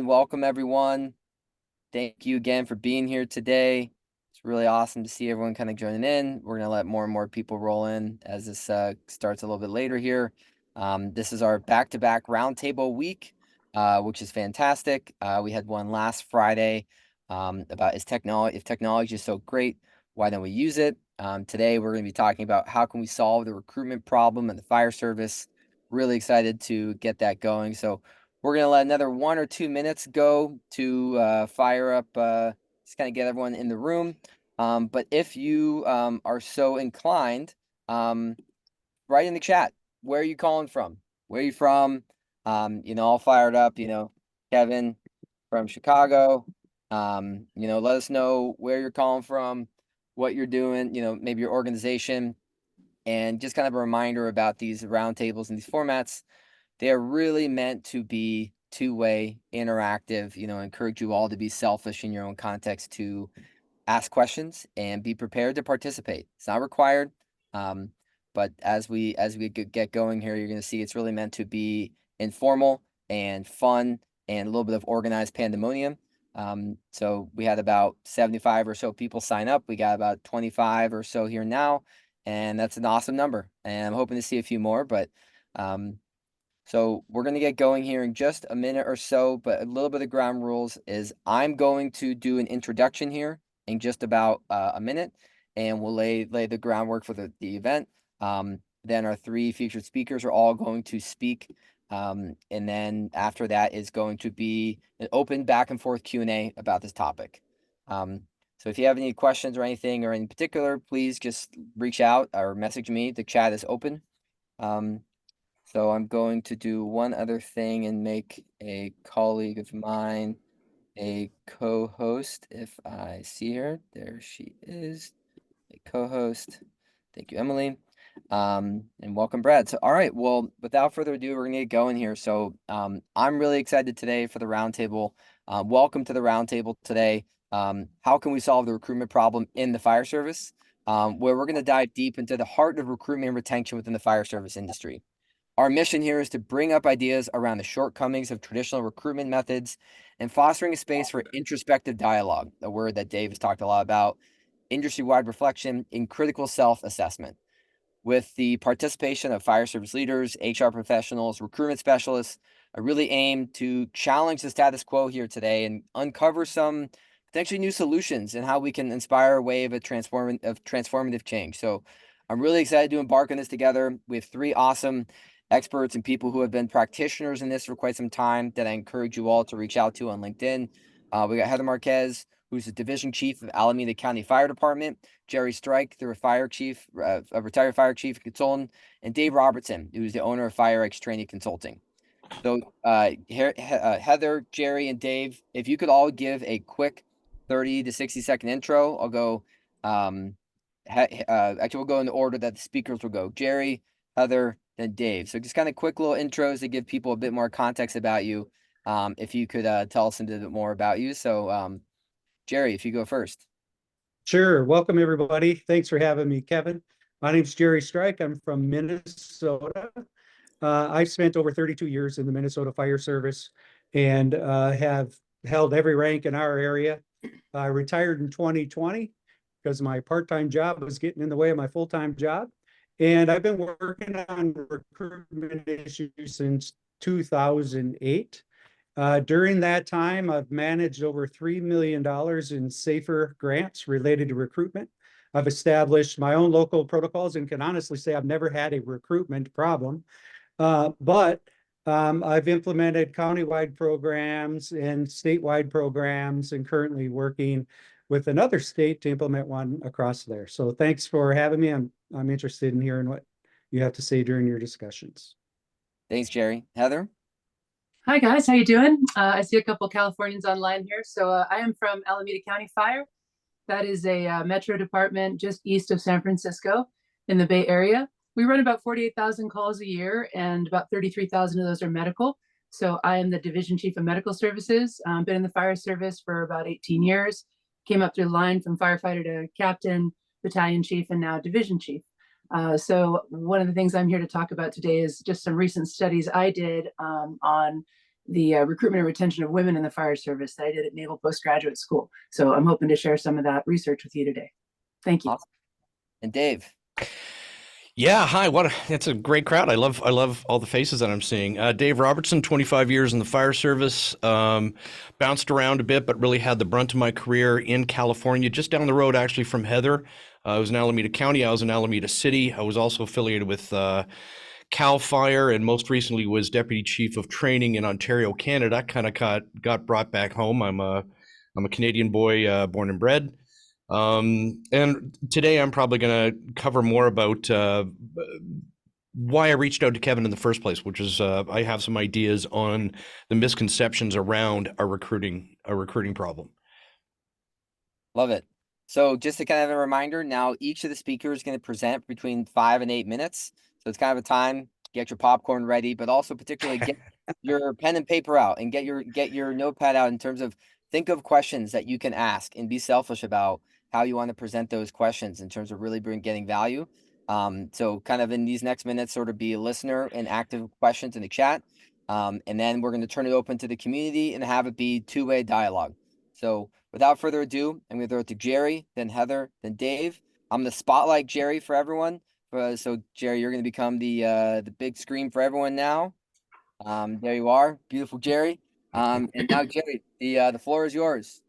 and welcome everyone. Thank you again for being here today. It's really awesome to see everyone kind of joining in. We're going to let more and more people roll in as this starts a little bit later here. This is our back-to-back roundtable week, which is fantastic. We had one last Friday about if technology is so great, why don't we use it? Today we're going to be talking about how can we solve the recruitment problem in the fire service. Really excited to get that going. So we're going to let another 1 or 2 minutes go to fire up, just kind of get everyone in the room. But if you are so inclined, write in the chat, where are you calling from? Where are you from? All fired up, Kevin from Chicago. Let us know where you're calling from, what you're doing, maybe your organization, and just kind of a reminder about these roundtables and these formats. They are really meant to be two-way, interactive, encourage you all to be selfish in your own context, to ask questions and be prepared to participate. It's not required, but as we get going here, you're going to see it's really meant to be informal and fun and a little bit of organized pandemonium. So we had about 75 or so people sign up. We got about 25 or so here now, and that's an awesome number. And I'm hoping to see a few more, but so we're going to get going here in just a minute or so, but a little bit of ground rules is I'm going to do an introduction here in just about a minute, and we'll lay the groundwork for the event. Then our three featured speakers are all going to speak, and then after that is going to be an open back and forth Q&A about this topic. So if you have any questions or anything or in particular, please just reach out or message me. The chat is open. So I'm going to do one other thing and make a colleague of mine a co-host. If I see her, there she is, a co-host. Thank you, Emily. And welcome, Brad. So, all right, well, without further ado, we're gonna get going here. So I'm really excited today for the roundtable. Welcome to the roundtable today. How can we solve the recruitment problem in the fire service? Where we're gonna dive deep into the heart of recruitment and retention within the fire service industry. Our mission here is to bring up ideas around the shortcomings of traditional recruitment methods and fostering a space for introspective dialogue, a word that Dave has talked a lot about, industry-wide reflection, and critical self-assessment. With the participation of fire service leaders, HR professionals, recruitment specialists, I really aim to challenge the status quo here today and uncover some potentially new solutions and how we can inspire a wave of transformative change. So I'm really excited to embark on this together. We have three awesome experts and people who have been practitioners in this for quite some time that I encourage you all to reach out to on LinkedIn. We got Heather Marquez, who's the division chief of Alameda County Fire Department, Jerry Strike, the retired fire chief consultant, and Dave Robertson, who's the owner of FireX Training Consulting. So Heather, Jerry, and Dave, if you could all give a quick 30 to 60-second intro, I'll go. Actually, we'll go in the order that the speakers will go. Jerry, Heather, then Dave. So just kind of quick little intros to give people a bit more context about you. If you could tell us a little bit more about you. So Jerry, if you go first. Sure. Welcome, everybody. Thanks for having me, Kevin. My name's Jerry Strike. I'm from Minnesota. I've spent over 32 years in the Minnesota Fire Service and have held every rank in our area. I retired in 2020 because my part-time job was getting in the way of my full-time job. And I've been working on recruitment issues since 2008. During that time, I've managed over $3 million in SAFER grants related to recruitment. I've established my own local protocols and can honestly say I've never had a recruitment problem. But I've implemented countywide programs and statewide programs and currently working with another state to implement one across there. So thanks for having me. I'm interested in hearing what you have to say during your discussions. Thanks, Jerry. Heather? Hi guys, how you doing? I see a couple Californians online here. So I am from Alameda County Fire. That is a metro department just east of San Francisco in the Bay Area. We run about 48,000 calls a year and about 33,000 of those are medical. So I am the division chief of medical services. Been in the fire service for about 18 years. Came up through the line from firefighter to captain, battalion chief, and now division chief. So one of the things I'm here to talk about today is just some recent studies I did on the recruitment and retention of women in the fire service that I did at Naval Postgraduate School. So I'm hoping to share some of that research with you today. Thank you. Awesome. And Dave. Yeah, hi. That's a great crowd. I love all the faces that I'm seeing. Dave Robertson, 25 years in the fire service. Bounced around a bit, but really had the brunt of my career in California, just down the road actually from Heather. I was in Alameda County. I was in Alameda City. I was also affiliated with Cal Fire, and most recently was deputy chief of training in Ontario, Canada. Kind of got brought back home. I'm a Canadian boy, born and bred. And today I'm probably going to cover more about why I reached out to Kevin in the first place, which is I have some ideas on the misconceptions around a recruiting problem. Love it. So just to kind of a reminder, now each of the speakers is going to present between 5 and 8 minutes. So it's kind of a time, get your popcorn ready, but also particularly get your pen and paper out and get your notepad out in terms of think of questions that you can ask and be selfish about how you want to present those questions in terms of really getting value. So kind of in these next minutes, sort of be a listener and active questions in the chat. And then we're going to turn it open to the community and have it be two-way dialogue. So without further ado, I'm going to throw it to Jerry, then Heather, then Dave. I'm going to spotlight Jerry for everyone. So Jerry, you're going to become the big screen for everyone now. There you are, beautiful Jerry. And now Jerry, the floor is yours.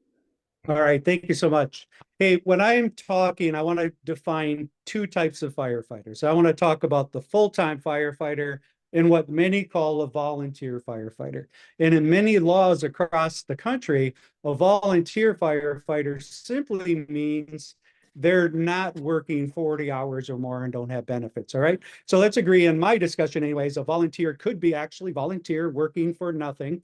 All right, thank you so much. Hey, when I'm talking, I want to define two types of firefighters. I want to talk about the full-time firefighter and what many call a volunteer firefighter. And in many laws across the country, a volunteer firefighter simply means they're not working 40 hours or more and don't have benefits. All right. So let's agree in my discussion, anyways, a volunteer could be actually volunteer working for nothing.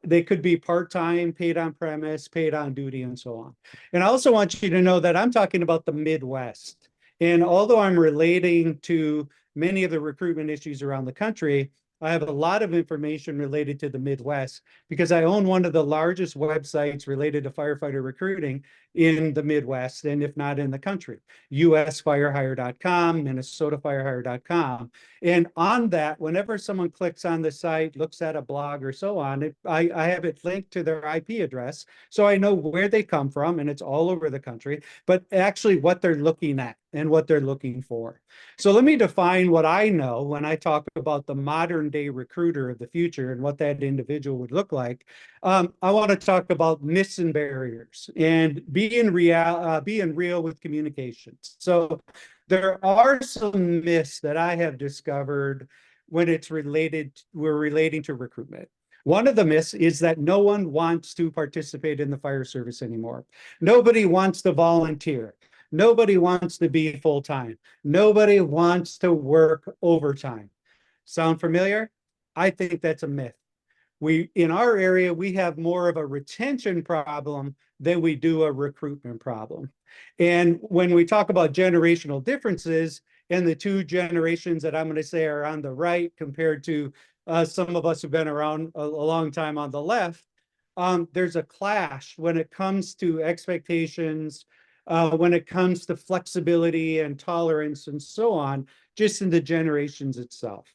They could be part-time, paid on premise, paid on duty, and so on. And I also want you to know that I'm talking about the Midwest. And although I'm relating to many of the recruitment issues around the country, I have a lot of information related to the Midwest because I own one of the largest websites related to firefighter recruiting in the Midwest, and if not in the country, usfirehire.com, minnesotafirehire.com. And on that, whenever someone clicks on the site, looks at a blog or so on, I have it linked to their IP address. So I know where they come from, and it's all over the country, but actually what they're looking at and what they're looking for. So let me define what I know when I talk about the modern day recruiter of the future and what that individual would look like. I want to talk about myths and barriers and being real with communications. So there are some myths that I have discovered when we're relating to recruitment. One of the myths is that no one wants to participate in the fire service anymore. Nobody wants to volunteer. Nobody wants to be full-time. Nobody wants to work overtime. Sound familiar? I think that's a myth. In our area, we have more of a retention problem than we do a recruitment problem. And when we talk about generational differences, and the two generations that I'm going to say are on the right compared to some of us who've been around a long time on the left, there's a clash when it comes to expectations, when it comes to flexibility and tolerance and so on, just in the generations itself.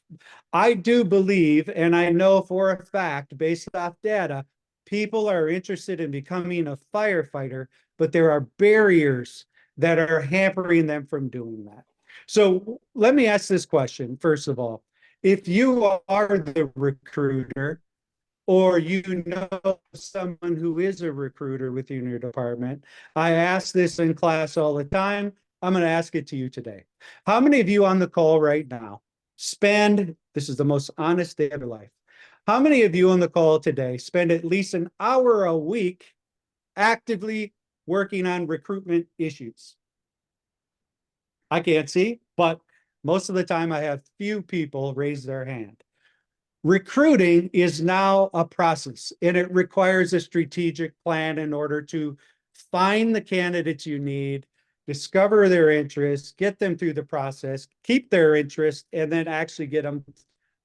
I do believe, and I know for a fact, based off data, people are interested in becoming a firefighter, but there are barriers that are hampering them from doing that. So let me ask this question, first of all. If you are the recruiter, or you know someone who is a recruiter within your department, I ask this in class all the time. I'm going to ask it to you today. How many of you on the call right now this is the most honest day of your life. How many of you on the call today spend at least an hour a week actively working on recruitment issues? I can't see, but most of the time I have few people raise their hand. Recruiting is now a process, and it requires a strategic plan in order to find the candidates you need, discover their interests, get them through the process, keep their interest, and then actually get them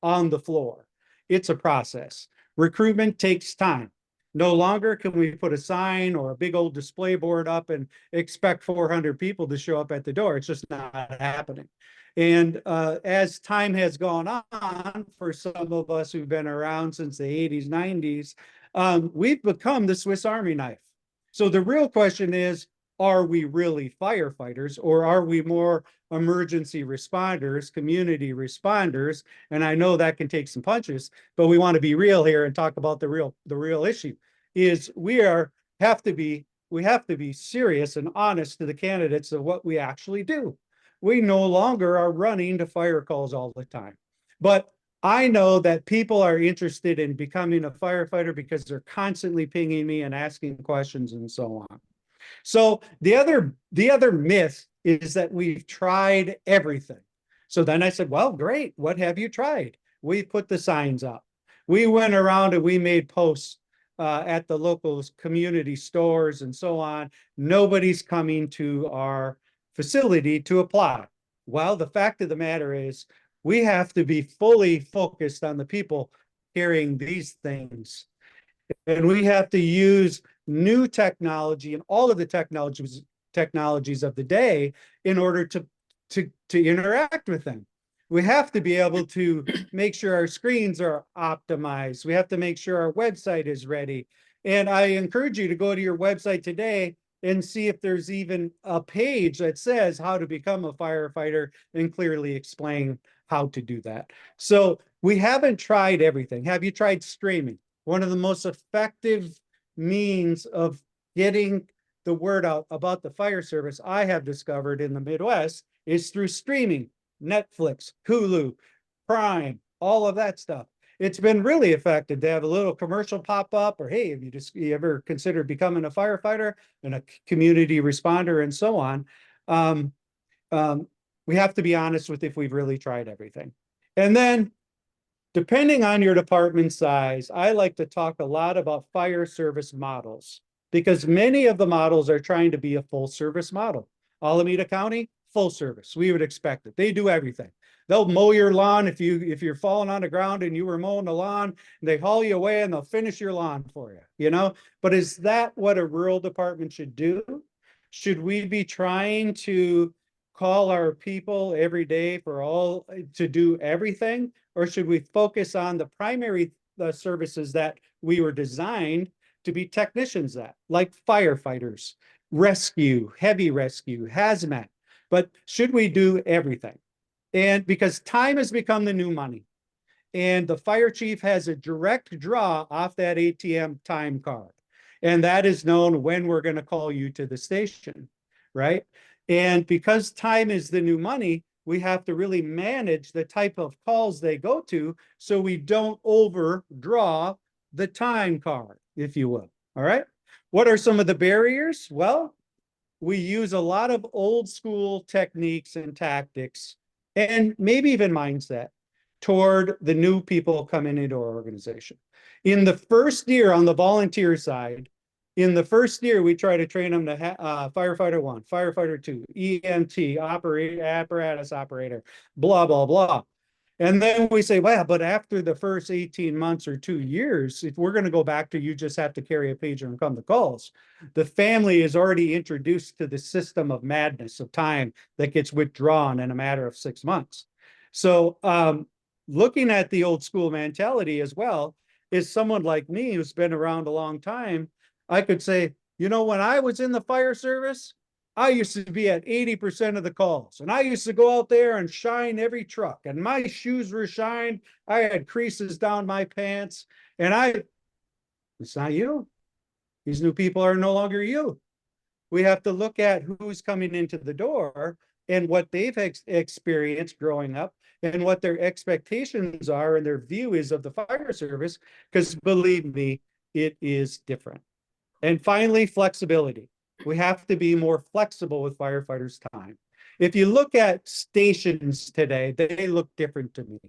on the floor. It's a process. Recruitment takes time. No longer can we put a sign or a big old display board up and expect 400 people to show up at the door. It's just not happening. And as time has gone on, for some of us who've been around since the 80s, 90s, we've become the Swiss Army knife. So the real question is, are we really firefighters, or are we more emergency responders, community responders? And I know that can take some punches, but we want to be real here and talk about the real issue. Is we have to be serious and honest to the candidates of what we actually do. We no longer are running to fire calls all the time. But I know that people are interested in becoming a firefighter because they're constantly pinging me and asking questions and so on. So the other myth is that we've tried everything. So then I said, well, great. What have you tried? We put the signs up. We went around and we made posts at the local community stores and so on. Nobody's coming to our facility to apply. Well, the fact of the matter is we have to be fully focused on the people hearing these things. And we have to use new technology and all of the technologies of the day in order to interact with them. We have to be able to make sure our screens are optimized. We have to make sure our website is ready. And I encourage you to go to your website today and see if there's even a page that says how to become a firefighter and clearly explain how to do that. So we haven't tried everything. Have you tried streaming? One of the most effective means of getting the word out about the fire service I have discovered in the Midwest is through streaming. Netflix, Hulu, Prime, all of that stuff. It's been really effective to have a little commercial pop up, or hey, have you ever considered becoming a firefighter and a community responder and so on. We have to be honest with if we've really tried everything. And then depending on your department size, I like to talk a lot about fire service models because many of the models are trying to be a full service model. Alameda County, full service. We would expect it. They do everything. They'll mow your lawn if you're falling on the ground and you were mowing the lawn, they haul you away and they'll finish your lawn for you, you know? But is that what a rural department should do? Should we be trying to call our people every day to do everything? Or should we focus on the primary services that we were designed to be technicians at, like firefighters, rescue, heavy rescue, hazmat? But should we do everything? And because time has become the new money, and the fire chief has a direct draw off that ATM time card. And that is known when we're going to call you to the station, right? And because time is the new money, we have to really manage the type of calls they go to so we don't overdraw the time card, if you will. All right. What are some of the barriers? Well, we use a lot of old school techniques and tactics and maybe even mindset toward the new people coming into our organization. In the first year on the volunteer side, in the first year, we try to train them to firefighter 1, firefighter 2, EMT, apparatus operator, blah, blah, blah. And then we say, well, but after the first 18 months or 2 years, if we're going to go back to you just have to carry a pager and come to calls, the family is already introduced to the system of madness of time that gets withdrawn in a matter of 6 months. So looking at the old school mentality as well, is someone like me who's been around a long time, I could say, you know, when I was in the fire service, I used to be at 80% of the calls, and I used to go out there and shine every truck, and my shoes were shined. I had creases down my pants, and it's not you. These new people are no longer you. We have to look at who's coming into the door and what they've experienced growing up and what their expectations are and their view is of the fire service, because believe me, it is different. And finally, flexibility. We have to be more flexible with firefighters' time. If you look at stations today, they look different to me.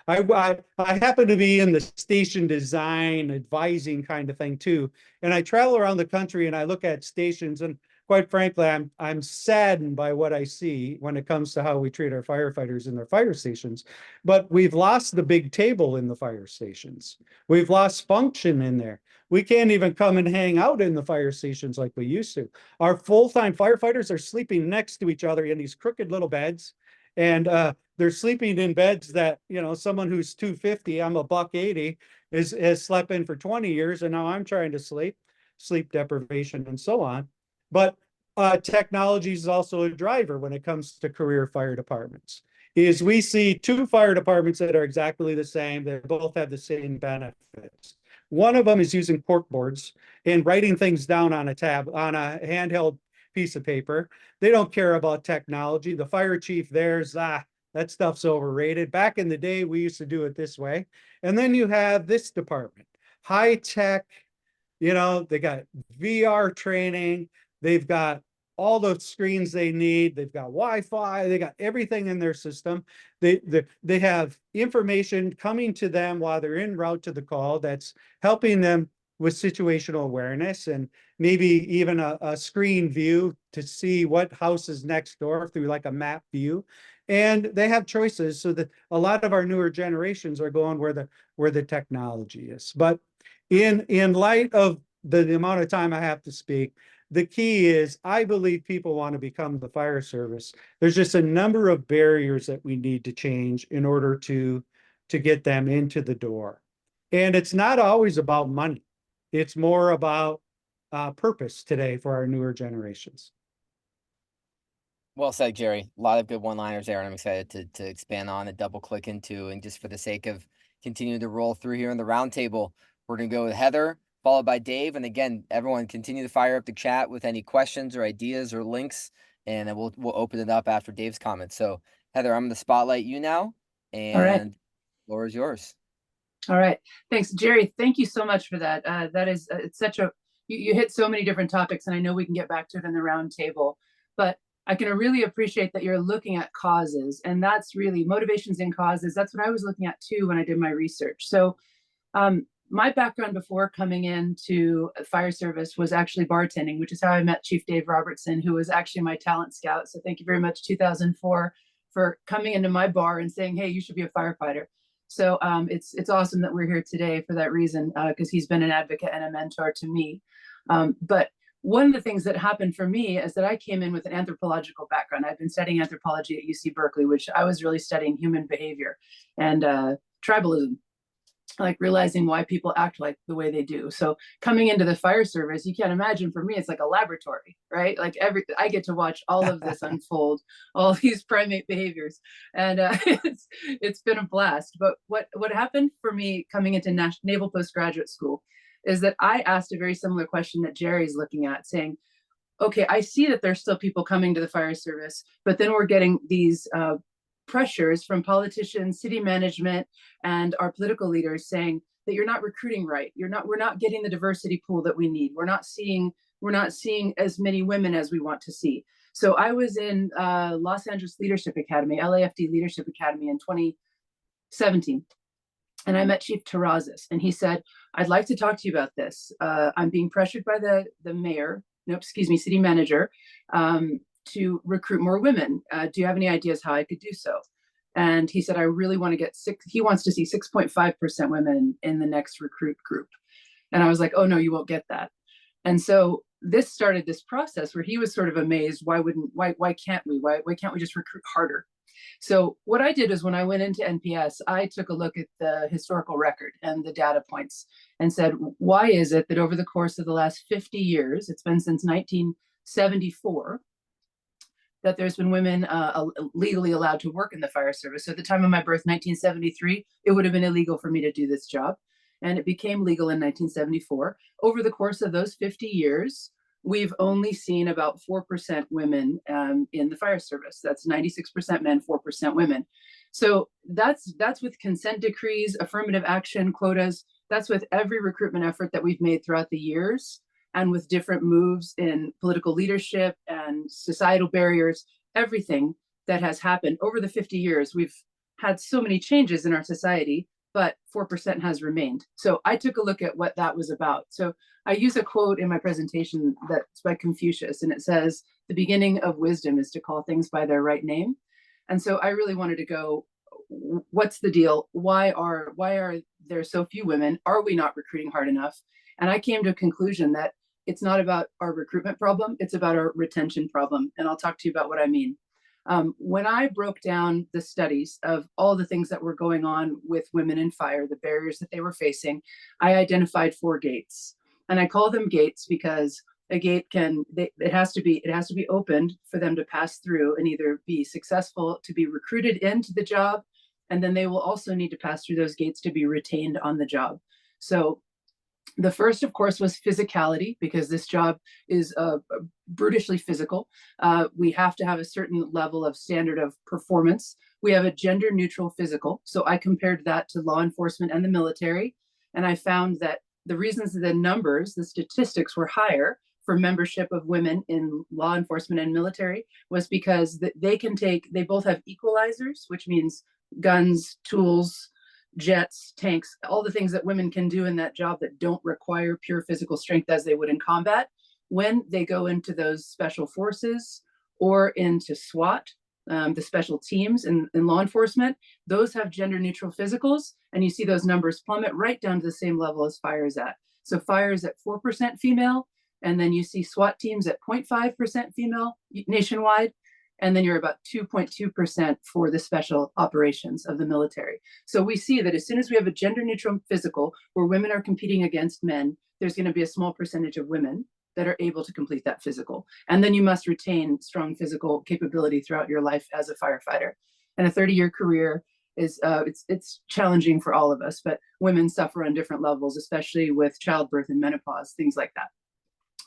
I happen to be in the station design advising kind of thing too. And I travel around the country and I look at stations, and quite frankly, I'm saddened by what I see when it comes to how we treat our firefighters in their fire stations. But we've lost the big table in the fire stations. We've lost function in there. We can't even come and hang out in the fire stations like we used to. Our full-time firefighters are sleeping next to each other in these crooked little beds. And they're sleeping in beds that, you know, someone who's 250, I'm a buck 80, has slept in for 20 years, and now I'm trying to sleep deprivation and so on. But technology is also a driver when it comes to career fire departments. Is we see two fire departments that are exactly the same. They both have the same benefits. One of them is using cork boards and writing things down on a handheld piece of paper. They don't care about technology. The fire chief there's that stuff's overrated. Back in the day, we used to do it this way. And then you have this department, high tech, you know, they got VR training. They've got all the screens they need. They've got Wi-Fi. They got everything in their system. They have information coming to them while they're en route to the call that's helping them with situational awareness and maybe even a screen view to see what house is next door through like a map view. And they have choices so that a lot of our newer generations are going where the technology is. But in light of the amount of time I have to speak, the key is I believe people want to become the fire service. There's just a number of barriers that we need to change in order to get them into the door. And it's not always about money. It's more about purpose today for our newer generations. Well said, Jerry. A lot of good one-liners there, and I'm excited to expand on and double click into. And just for the sake of continuing to roll through here in the roundtable, we're going to go with Heather, followed by Dave. And again, everyone continue to fire up the chat with any questions or ideas or links, and then we'll open it up after Dave's comments. So Heather, I'm going to spotlight you now, All right. and the floor is yours. All right. Thanks, Jerry. Thank you so much for that. That is, it's such a, you hit so many different topics, and I know we can get back to it in the roundtable, but I can really appreciate that you're looking at causes, and that's really motivations and causes. That's what I was looking at too when I did my research. So my background before coming into fire service was actually bartending, which is how I met Chief Dave Robertson, who was actually my talent scout. So thank you very much, 2004, for coming into my bar and saying, hey, you should be a firefighter. So it's awesome that we're here today for that reason, because he's been an advocate and a mentor to me. But one of the things that happened for me is that I came in with an anthropological background. I've been studying anthropology at UC Berkeley, which I was really studying human behavior and tribalism, like realizing why people act like the way they do. So coming into the fire service, you can't imagine, for me, it's like a laboratory, right? Like I get to watch all of this unfold, all these primate behaviors. And it's been a blast. But what happened for me coming into Naval Postgraduate School is that I asked a very similar question that Jerry's looking at, saying, okay, I see that there's still people coming to the fire service, but then we're getting these pressures from politicians, city management, and our political leaders saying that you're not recruiting right. We're not getting the diversity pool that we need. We're not seeing as many women as we want to see. So I was in Los Angeles Leadership Academy, LAFD Leadership Academy in 2017. And I met Chief Terrazas, and he said, I'd like to talk to you about this. I'm being pressured by city manager, to recruit more women. Do you have any ideas how I could do so? And he said, I really want to get he wants to see 6.5% women in the next recruit group. And I was like, oh no, you won't get that. And so this started this process where he was sort of amazed. Why can't we just recruit harder? So what I did is when I went into NPS, I took a look at the historical record and the data points and said, why is it that over the course of the last 50 years, it's been since 1974, that there's been women legally allowed to work in the fire service. So at the time of my birth, 1973, it would have been illegal for me to do this job. And it became legal in 1974. Over the course of those 50 years, we've only seen about 4% women in the fire service. That's 96% men, 4% women. So that's with consent decrees, affirmative action, quotas. That's with every recruitment effort that we've made throughout the years, and with different moves in political leadership and societal barriers, everything that has happened over the 50 years. We've had so many changes in our society, but 4% has remained. So I took a look at what that was about. So I use a quote in my presentation that's by Confucius, and it says, "The beginning of wisdom is to call things by their right name." And so I really wanted to go, what's the deal? Why are there so few women? Are we not recruiting hard enough? And I came to a conclusion that it's not about our recruitment problem, it's about our retention problem. And I'll talk to you about what I mean. When I broke down the studies of all the things that were going on with women in fire, the barriers that they were facing, I identified 4 gates. And I call them gates because a gate it has to be opened for them to pass through and either be successful to be recruited into the job, and then they will also need to pass through those gates to be retained on the job. So the first, of course, was physicality, because this job is brutishly physical. We have to have a certain level of standard of performance. We have a gender neutral physical. So I compared that to law enforcement and the military. And I found that the reasons the numbers, the statistics were higher for membership of women in law enforcement and military was because they both have equalizers, which means guns, tools, jets, tanks, all the things that women can do in that job that don't require pure physical strength as they would in combat. When they go into those special forces or into SWAT, the special teams in law enforcement, those have gender neutral physicals, and you see those numbers plummet right down to the same level as fire is at. So fire is at 4% female, and then you see SWAT teams at 0.5% female nationwide, and then you're about 2.2% for the special operations of the military. So we see that as soon as we have a gender neutral physical where women are competing against men, there's going to be a small percentage of women that are able to complete that physical. And then you must retain strong physical capability throughout your life as a firefighter. And a 30-year career is it's challenging for all of us, but women suffer on different levels, especially with childbirth and menopause, things like that,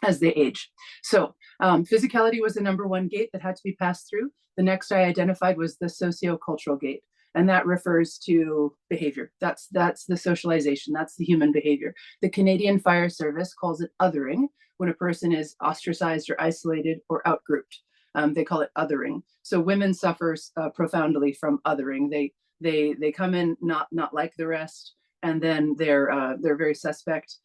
as they age. So physicality was the number 1 gate that had to be passed through. The next I identified was the sociocultural gate. And that refers to behavior. That's the socialization. That's the human behavior. The Canadian Fire Service calls it othering when a person is ostracized or isolated or outgrouped. They call it othering. So women suffer profoundly from othering. They come in not like the rest, and then they're very suspect.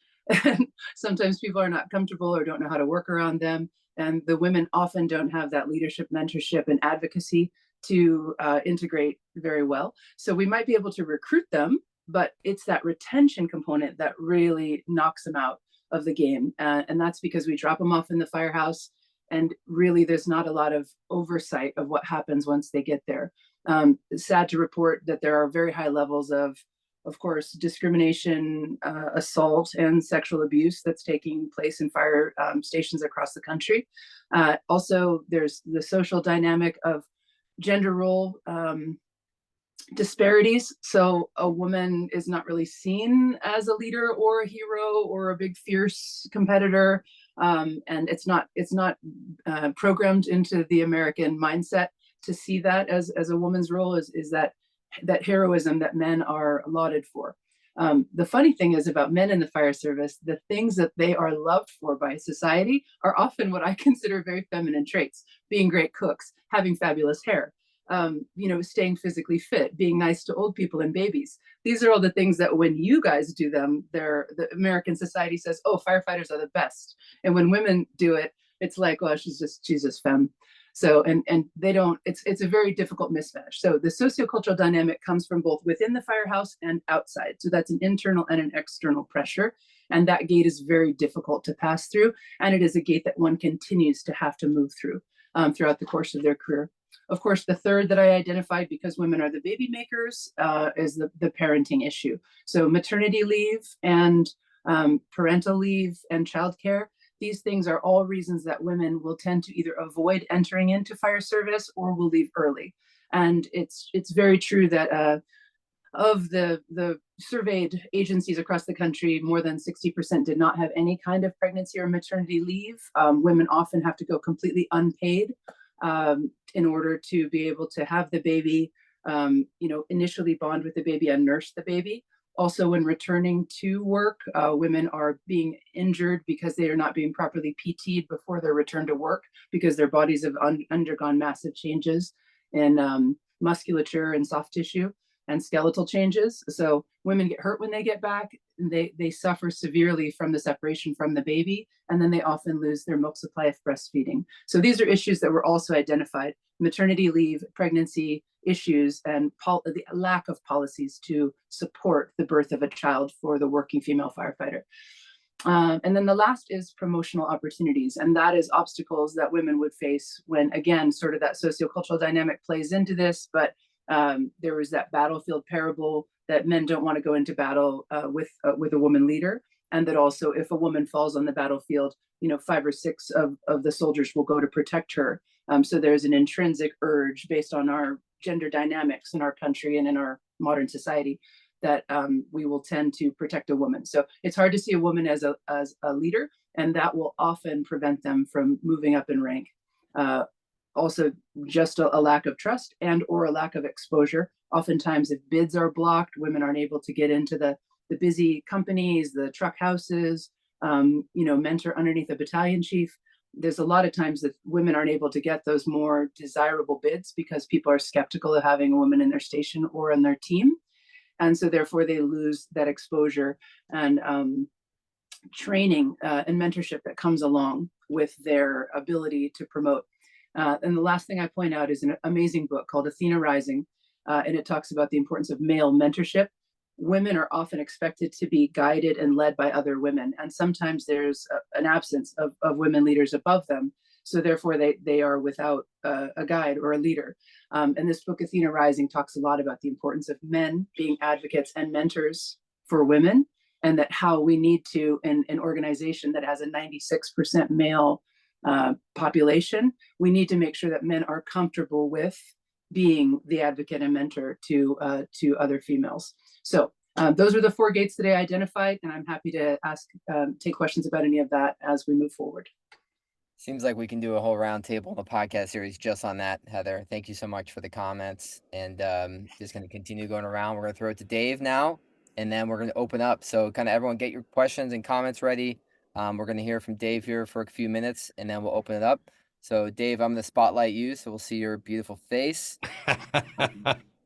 And sometimes people are not comfortable or don't know how to work around them. And the women often don't have that leadership, mentorship, and advocacy to integrate very well. So we might be able to recruit them, but it's that retention component that really knocks them out of the game. And that's because we drop them off in the firehouse, and really there's not a lot of oversight of what happens once they get there. It's sad to report that there are very high levels of course, discrimination, assault, and sexual abuse that's taking place in fire stations across the country. Also, there's the social dynamic of gender role disparities. So a woman is not really seen as a leader or a hero or a big fierce competitor, and it's not programmed into the American mindset to see that as a woman's role is that heroism that men are lauded for. The funny thing is about men in the fire service, the things that they are loved for by society are often what I consider very feminine traits: being great cooks, having fabulous hair, staying physically fit, being nice to old people and babies. These are all the things that when you guys do them, the American society says, oh, firefighters are the best. And when women do it, it's like, well, she's just femme. So, and they don't, it's a very difficult mismatch. So the sociocultural dynamic comes from both within the firehouse and outside. So that's an internal and an external pressure. And that gate is very difficult to pass through. And it is a gate that one continues to have to move through throughout the course of their career. Of course, the third that I identified, because women are the baby makers, is the parenting issue. So maternity leave and parental leave and childcare. These things are all reasons that women will tend to either avoid entering into fire service or will leave early. And it's very true that of the surveyed agencies across the country, more than 60% did not have any kind of pregnancy or maternity leave. Women often have to go completely unpaid in order to be able to have the baby, initially bond with the baby and nurse the baby. Also, when returning to work, women are being injured because they are not being properly PT'd before their return to work, because their bodies have undergone massive changes in musculature and soft tissue. and skeletal changes. So women get hurt when they get back. They suffer severely from the separation from the baby, and then they often lose their milk supply if breastfeeding. So these are issues that were also identified: maternity leave, pregnancy issues, and the lack of policies to support the birth of a child for the working female firefighter. And then the last is promotional opportunities, and that is obstacles that women would face when, again, sort of that sociocultural dynamic plays into this. But there was that battlefield parable that men don't want to go into battle with a woman leader, and that also if a woman falls on the battlefield, 5 or 6 of the soldiers will go to protect her. So there's an intrinsic urge based on our gender dynamics in our country and in our modern society that we will tend to protect a woman. So it's hard to see a woman as a leader, and that will often prevent them from moving up in rank. Also, just a lack of trust and or a lack of exposure. Oftentimes, if bids are blocked, women aren't able to get into the busy companies, the truck houses, mentor underneath a battalion chief. There's a lot of times that women aren't able to get those more desirable bids because people are skeptical of having a woman in their station or in their team. And so therefore they lose that exposure and training and mentorship that comes along with their ability to promote. And the last thing I point out is an amazing book called Athena Rising, and it talks about the importance of male mentorship. Women are often expected to be guided and led by other women, and sometimes there's an absence of women leaders above them. So therefore they are without a guide or a leader. And this book, Athena Rising, talks a lot about the importance of men being advocates and mentors for women, and that how we need to, in an organization that has a 96% male population, we need to make sure that men are comfortable with being the advocate and mentor to other females. So those are the 4 gates that I identified, and I'm happy to take questions about any of that as we move forward. Seems like we can do a whole roundtable in the podcast series just on that, Heather. Thank you so much for the comments. And just going to continue going around. We're going to throw it to Dave now, and then we're going to open up. So kind of everyone get your questions and comments ready. We're going to hear from Dave here for a few minutes, and then we'll open it up. So Dave, I'm going to spotlight you, so we'll see your beautiful face.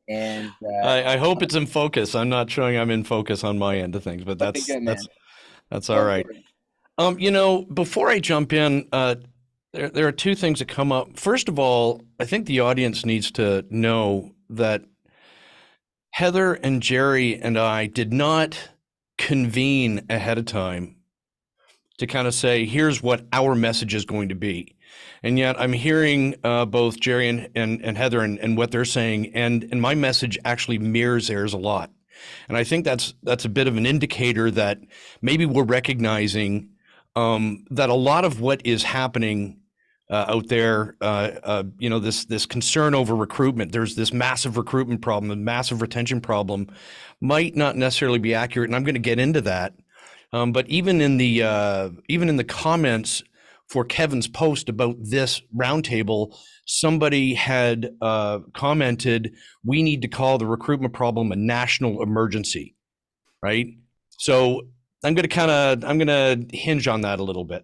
And I hope it's in focus. I'm not showing I'm in focus on my end of things, but that's all right. Before I jump in, there are 2 things that come up. First of all, I think the audience needs to know that Heather and Jerry and I did not convene ahead of time to kind of say, here's what our message is going to be. And yet I'm hearing both Jerry and Heather and what they're saying, and my message actually mirrors theirs a lot. And I think that's a bit of an indicator that maybe we're recognizing that a lot of what is happening out there, this concern over recruitment, there's this massive recruitment problem, a massive retention problem, might not necessarily be accurate. And I'm going to get into that. But even in the comments for Kevin's post about this roundtable, somebody had commented, we need to call the recruitment problem a national emergency, right? So I'm going to hinge on that a little bit.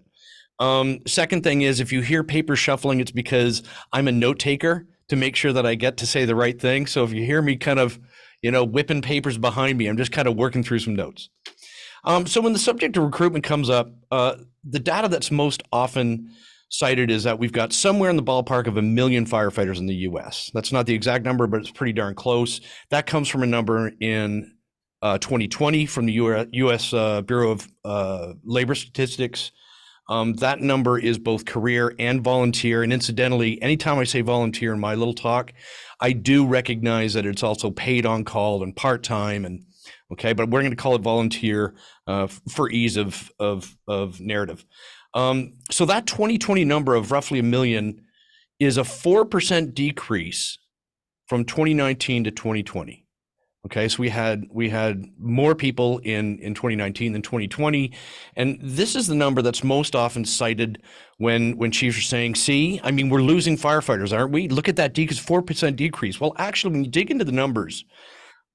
Second thing is, if you hear paper shuffling, it's because I'm a note taker to make sure that I get to say the right thing. So if you hear me kind of, whipping papers behind me, I'm just kind of working through some notes. So when the subject of recruitment comes up, the data that's most often cited is that we've got somewhere in the ballpark of 1 million firefighters in the U.S. That's not the exact number, but it's pretty darn close. That comes from a number in 2020 from the U.S. Bureau of Labor Statistics. That number is both career and volunteer. And incidentally, anytime I say volunteer in my little talk, I do recognize that it's also paid on call and part-time, and okay, but we're going to call it volunteer for ease of narrative. So that 2020 number of roughly 1 million is a 4% decrease from 2019 to 2020. Okay, so we had more people in 2019 than 2020, and this is the number that's most often cited when chiefs are saying, "See, I mean, we're losing firefighters, aren't we? Look at that decrease, 4% decrease." Well, actually, when you dig into the numbers,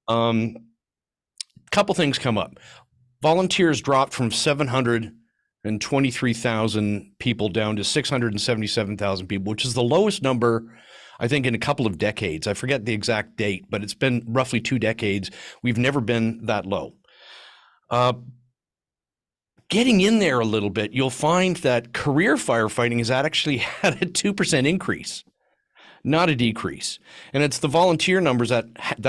couple things come up. Volunteers dropped from 723,000 people down to 677,000 people, which is the lowest number I think in a couple of decades. I forget the exact date, but it's been roughly 2 decades. We've never been that low. Getting in there a little bit, you'll find that career firefighting has actually had a 2% increase, not a decrease. And it's the volunteer numbers that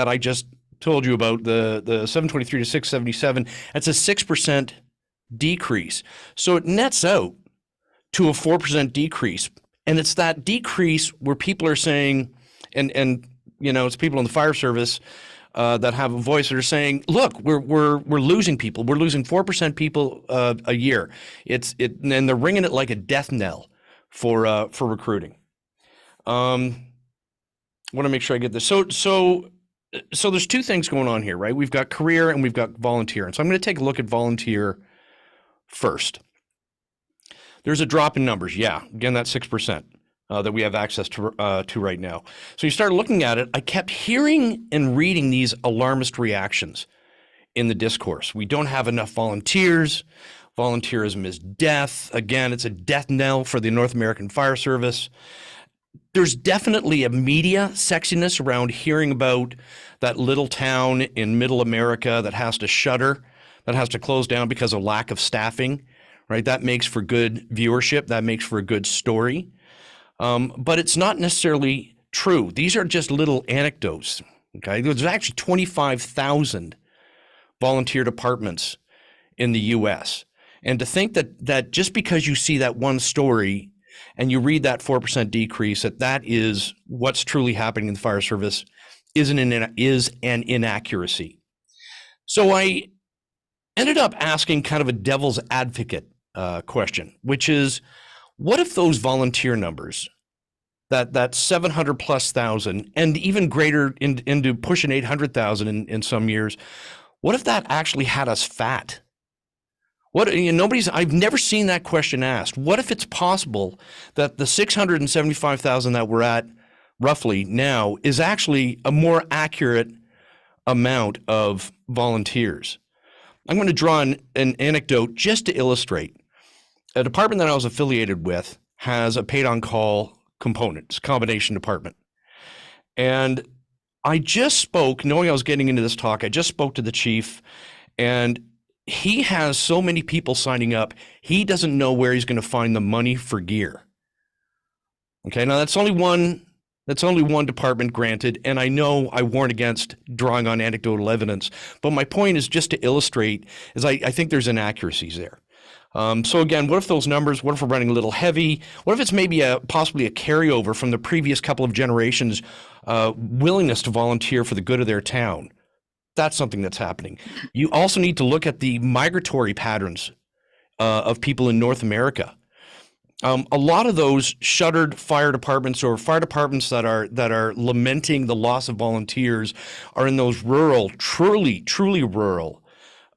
I just told you about, the 723 to 677. That's a 6% decrease. So it nets out to a 4% decrease. And it's that decrease where people are saying, and it's people in the fire service that have a voice that are saying, look, we're losing people. We're losing 4% people a year. And they're ringing it like a death knell for recruiting. Want to make sure I get this. So there's 2 things going on here, right? We've got career and we've got volunteer. And so I'm going to take a look at volunteer first. There's a drop in numbers. Yeah, again, that's 6%. That we have access to right now. So you start looking at it, I kept hearing and reading these alarmist reactions in the discourse. We don't have enough volunteers. Volunteerism is death. Again, it's a death knell for the North American Fire Service. There's definitely a media sexiness around hearing about that little town in middle America that has to shutter, that has to close down because of lack of staffing, right? That makes for good viewership. That makes for a good story. But it's not necessarily true. These are just little anecdotes. Okay, there's actually 25,000 volunteer departments in the U.S. And to think that just because you see that one story and you read that 4% decrease, that is what's truly happening in the fire service is an inaccuracy. So I ended up asking kind of a devil's advocate question, which is, what if those volunteer numbers, that 700 plus thousand, and even greater into pushing 800,000 in some years, what if that actually had us fat? I've never seen that question asked. What if it's possible that the 675,000 that we're at roughly now is actually a more accurate amount of volunteers? I'm going to draw an anecdote just to illustrate. A department that I was affiliated with has a paid on call component. It's a combination department. And I just spoke, knowing I was getting into this talk, I just spoke to the chief, and he has so many people signing up, he doesn't know where he's going to find the money for gear. Okay, now that's only one department, granted, and I know I warn against drawing on anecdotal evidence, but my point is just to illustrate, is I think there's inaccuracies there. So again, what if those numbers, what if we're running a little heavy? What if it's maybe possibly a carryover from the previous couple of generations' willingness to volunteer for the good of their town? That's something that's happening. You also need to look at the migratory patterns of people in North America. A lot of those shuttered fire departments or fire departments that are lamenting the loss of volunteers are in those rural, truly rural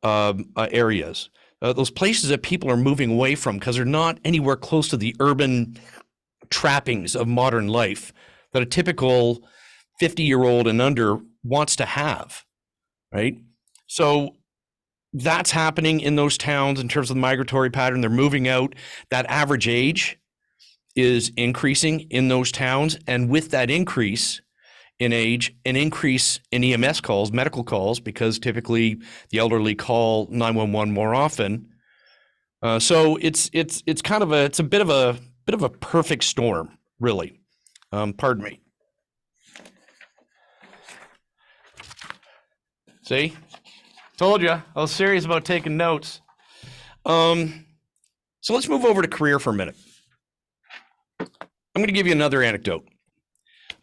areas. Those places that people are moving away from because they're not anywhere close to the urban trappings of modern life that a typical 50-year-old and under wants to have, right? So that's happening in those towns in terms of the migratory pattern. They're moving out. That average age is increasing in those towns. And with that increase in age, an increase in EMS calls, medical calls, because typically the elderly call 911 more often. So it's kind of a bit of a perfect storm, really. Pardon me. See, told you I was serious about taking notes. So let's move over to career for a minute. I'm going to give you another anecdote.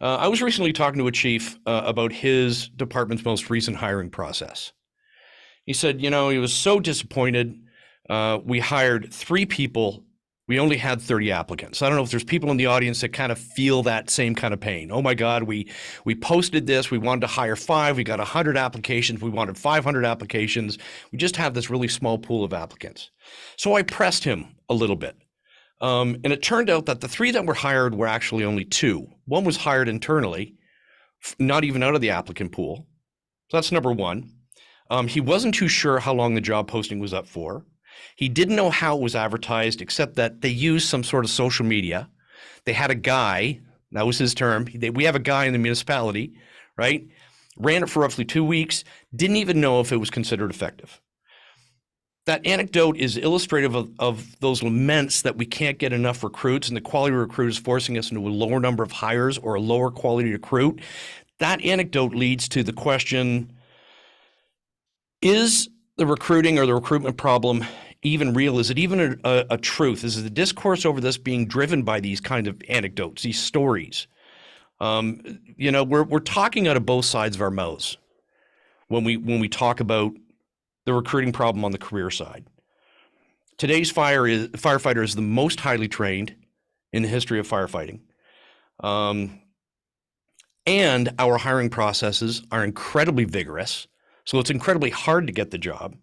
I was recently talking to a chief about his department's most recent hiring process. He said, he was so disappointed. We hired 3 people. We only had 30 applicants. I don't know if there's people in the audience that kind of feel that same kind of pain. Oh my God, we posted this. We wanted to hire 5. We got 100 applications. We wanted 500 applications. We just have this really small pool of applicants. So I pressed him a little bit. And it turned out that the 3 that were hired were actually only 2. One was hired internally, not even out of the applicant pool. So that's number 1. He wasn't too sure how long the job posting was up for. He didn't know how it was advertised, except that they used some sort of social media. They had a guy, That was his term. We have a guy in the municipality, right? Ran it for roughly 2 weeks, didn't even know if it was considered effective. That anecdote is illustrative of those laments that we can't get enough recruits, and the quality of recruits forcing us into a lower number of hires or a lower quality recruit. That anecdote leads to the question, is the recruiting or the recruitment problem even real? Is it even a truth? Is the discourse over this being driven by these kind of anecdotes, these stories? We're talking out of both sides of our mouths when we talk about the recruiting problem on the career side. Today's firefighter is the most highly trained in the history of firefighting. And our hiring processes are incredibly vigorous. So it's incredibly hard to get the job.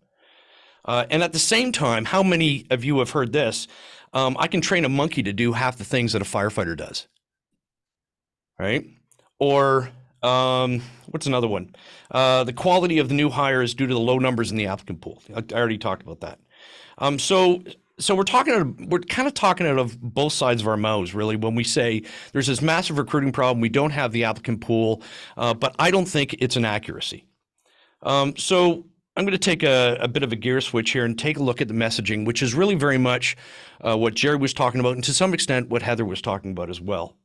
And at the same time, how many of you have heard this? I can train a monkey to do half the things that a firefighter does. Right? Or what's another one? The quality of the new hire is due to the low numbers in the applicant pool. I already talked about that. So we're kind of talking out of both sides of our mouths, really, when we say there's this massive recruiting problem, we don't have the applicant pool, but I don't think it's an accuracy. So I'm going to take a bit of a gear switch here and take a look at the messaging, which is really very much what Jerry was talking about, and to some extent what Heather was talking about as well.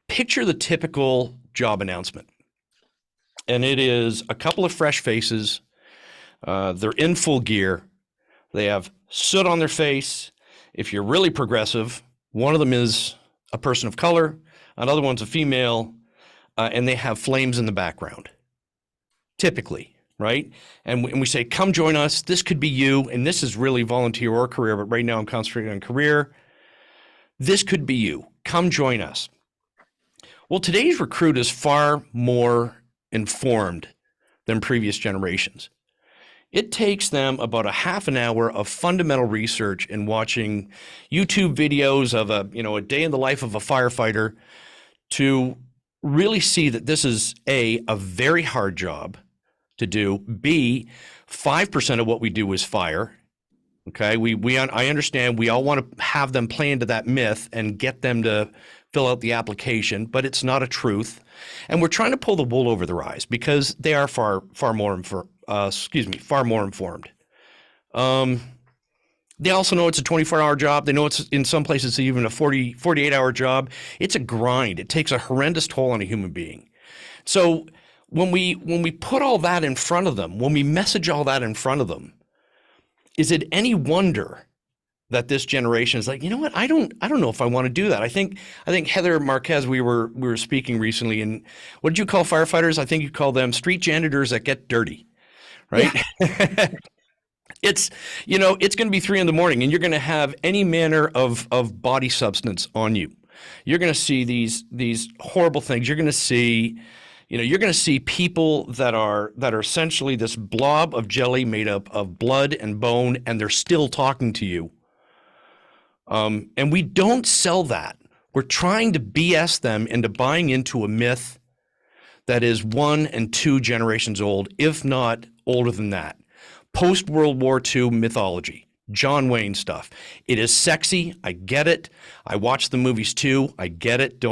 Picture the typical job announcement, and it is a couple of fresh faces. They're in full gear. They have soot on their face. If you're really progressive, one of them is a person of color, another one's a female, and they have flames in the background, typically, right? And we say, come join us. This could be you, and this is really volunteer or career, but right now I'm concentrating on career. This could be you. Come join us. Well, today's recruit is far more informed than previous generations. It takes them about a half an hour of fundamental research and watching YouTube videos of a day in the life of a firefighter to really see that this is a very hard job to do. B, 5% of what we do is fire. Okay, I understand we all want to have them play into that myth and get them to fill out the application, but it's not a truth. And we're trying to pull the wool over their eyes because they are far more informed. They also know it's a 24-hour job. They know it's in some places even a 48-hour job. It's a grind. It takes a horrendous toll on a human being. So when we put all that in front of them, when we message all that in front of them, is it any wonder that this generation is like, you know what? I don't know if I want to do that. I think Heather Marquez, we were speaking recently, and what did you call firefighters? I think you call them street janitors that get dirty, right? Yeah. It's going to be 3 a.m. and you're going to have any manner of body substance on you. You're going to see these horrible things. You're going to see people that are essentially this blob of jelly made up of blood and bone, and they're still talking to you. And we don't sell that. We're trying to BS them into buying into a myth that is 1 and 2 generations old, if not older than that. Post-World War II mythology, John Wayne stuff. It is sexy. I get it. I watch the movies too. I get it.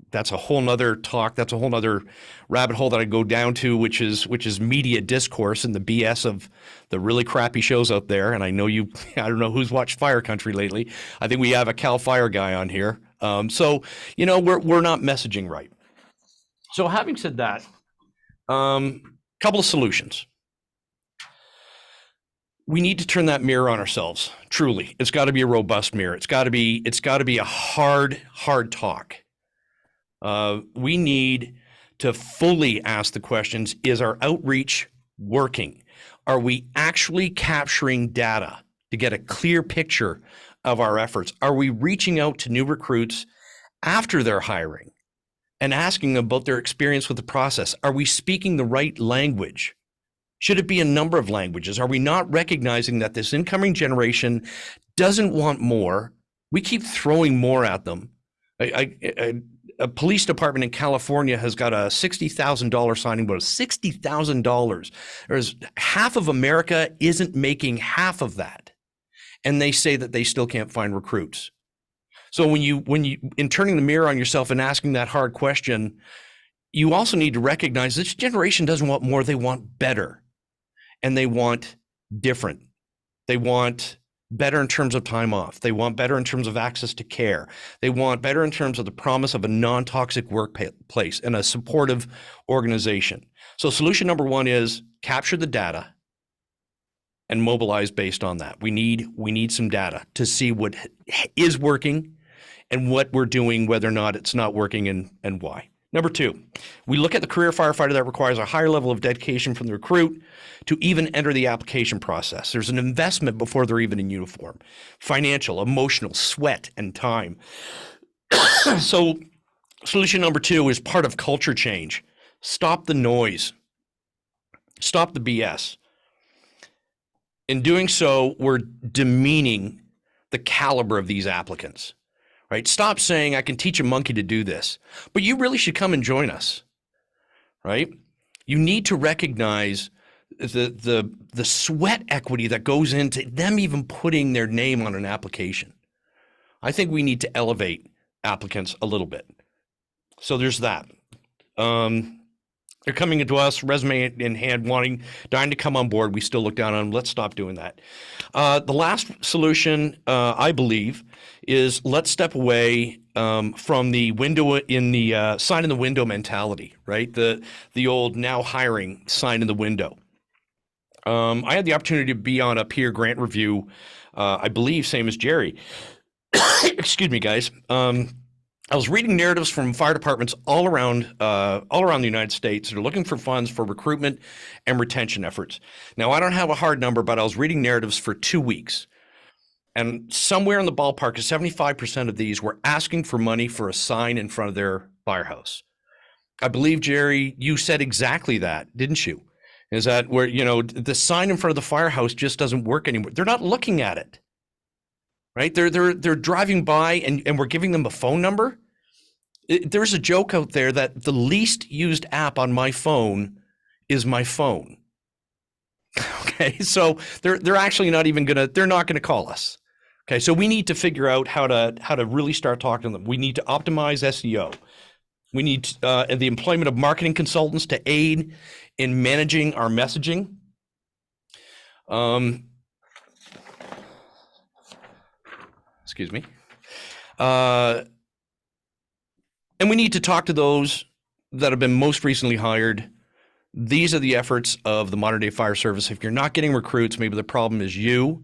That's a whole nother talk. That's a whole nother rabbit hole that I go down to, which is media discourse and the BS of the really crappy shows out there. And I don't know who's watched Fire Country lately. I think we have a Cal Fire guy on here. So we're not messaging right. So having said that, couple of solutions. We need to turn that mirror on ourselves. Truly, it's got to be a robust mirror. It's got to be a hard talk. We need to fully ask the questions, is our outreach working? Are we actually capturing data to get a clear picture of our efforts? Are we reaching out to new recruits after they're hiring and asking them about their experience with the process? Are we speaking the right language? Should it be a number of languages? Are we not recognizing that this incoming generation doesn't want more? We keep throwing more at them. A police department in California has got a $60,000 signing bonus. $60,000. Whereas half of America isn't making half of that. And they say that they still can't find recruits. So when you in turning the mirror on yourself and asking that hard question, you also need to recognize this generation doesn't want more, they want better, and they want different. They want better in terms of time off. They want better in terms of access to care. They want better in terms of the promise of a non-toxic workplace and a supportive organization. So solution number one is capture the data and mobilize based on that. We need some data to see what is working and what we're doing, whether or not it's not working, and why. Number two, we look at the career firefighter that requires a higher level of dedication from the recruit to even enter the application process. There's an investment before they're even in uniform, financial, emotional, sweat, and time. So solution number two is part of culture change. Stop the noise. Stop the BS. In doing so, we're demeaning the caliber of these applicants. Right? Stop saying I can teach a monkey to do this, but you really should come and join us. Right? You need to recognize the sweat equity that goes into them even putting their name on an application. I think we need to elevate applicants a little bit. So there's that. They're coming into us, resume in hand, dying to come on board. We still look down on them. Let's stop doing that. The last solution, I believe, is let's step away from the window in the sign in the window mentality, right? The old now hiring sign in the window. I had the opportunity to be on a peer grant review, I believe, same as Jerry. Excuse me, guys. I was reading narratives from fire departments all around the United States that are looking for funds for recruitment and retention efforts. Now, I don't have a hard number, but I was reading narratives for 2 weeks. And somewhere in the ballpark of 75% of these were asking for money for a sign in front of their firehouse. I believe, Jerry, you said exactly that, didn't you? Is that where, the sign in front of the firehouse just doesn't work anymore. They're not looking at it. Right? They're driving by and we're giving them a phone number. There's a joke out there that the least used app on my phone is my phone. Okay, so they're actually not even they're not gonna call us. Okay, so we need to figure out how to really start talking to them. We need to optimize SEO. We need the employment of marketing consultants to aid in managing our messaging. Excuse me. And we need to talk to those that have been most recently hired. These are the efforts of the modern day fire service. If you're not getting recruits, maybe the problem is you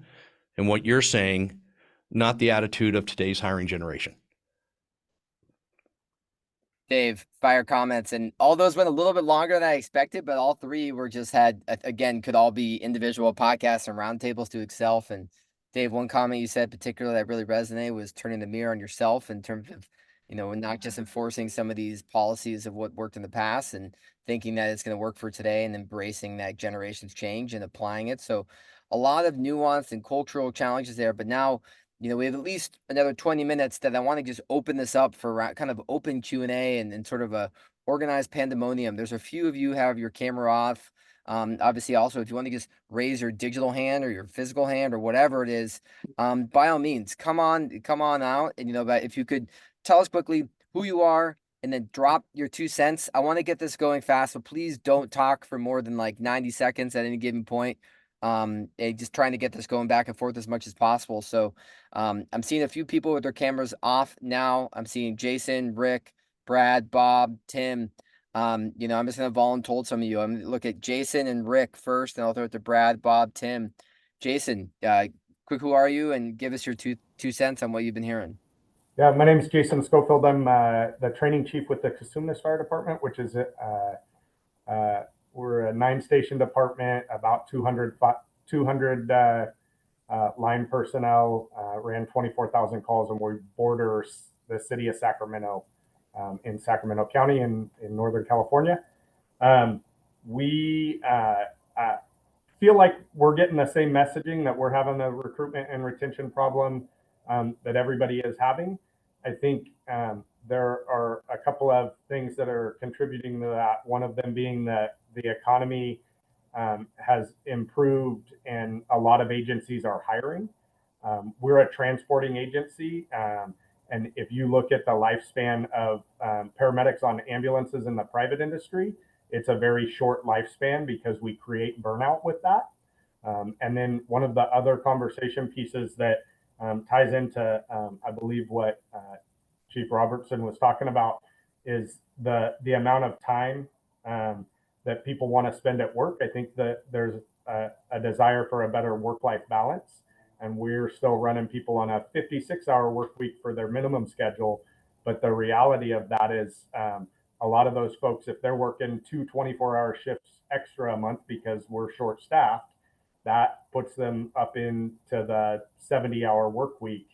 and what you're saying, not the attitude of today's hiring generation. Dave, fire comments, and all those went a little bit longer than I expected, but all three were again, could all be individual podcasts and roundtables to itself. And Dave, one comment you said particularly that really resonated was turning the mirror on yourself in terms of, not just enforcing some of these policies of what worked in the past and thinking that it's going to work for today and embracing that generation's change and applying it. So a lot of nuance and cultural challenges there, but now we have at least another 20 minutes that I want to just open this up for kind of open Q&A and sort of a organized pandemonium. There's a few of you have your camera off. Obviously, also, if you want to just raise your digital hand or your physical hand or whatever it is, by all means, come on out. And, but if you could tell us quickly who you are and then drop your 2 cents. I want to get this going fast, so please don't talk for more than like 90 seconds at any given point. And just trying to get this going back and forth as much as possible. So I'm seeing a few people with their cameras off now. I'm seeing Jason, Rick, Brad, Bob, Tim. I'm just gonna voluntold some of you. I'm gonna look at Jason and Rick first, and I'll throw it to Brad, Bob, Tim. Jason, quick, who are you? And give us your two cents on what you've been hearing. Yeah, my name is Jason Schofield. I'm the training chief with the Cosumnes Fire Department, which is we're a 9-station department, about 200 line personnel, ran 24,000 calls, and we border the city of Sacramento in Sacramento County in Northern California. We feel like we're getting the same messaging, that we're having a recruitment and retention problem that everybody is having. I think there are a couple of things that are contributing to that. One of them being that the economy has improved and a lot of agencies are hiring. We're a transporting agency, And if you look at the lifespan of paramedics on ambulances in the private industry, it's a very short lifespan because we create burnout with that. And then one of the other conversation pieces that ties into, I believe, what Chief Robertson was talking about is the amount of time that people want to spend at work. I think that there's a desire for a better work-life balance, and we're still running people on a 56-hour work week for their minimum schedule. But the reality of that is a lot of those folks, if they're working 24-hour shifts extra a month because we're short-staffed, that puts them up into the 70-hour work week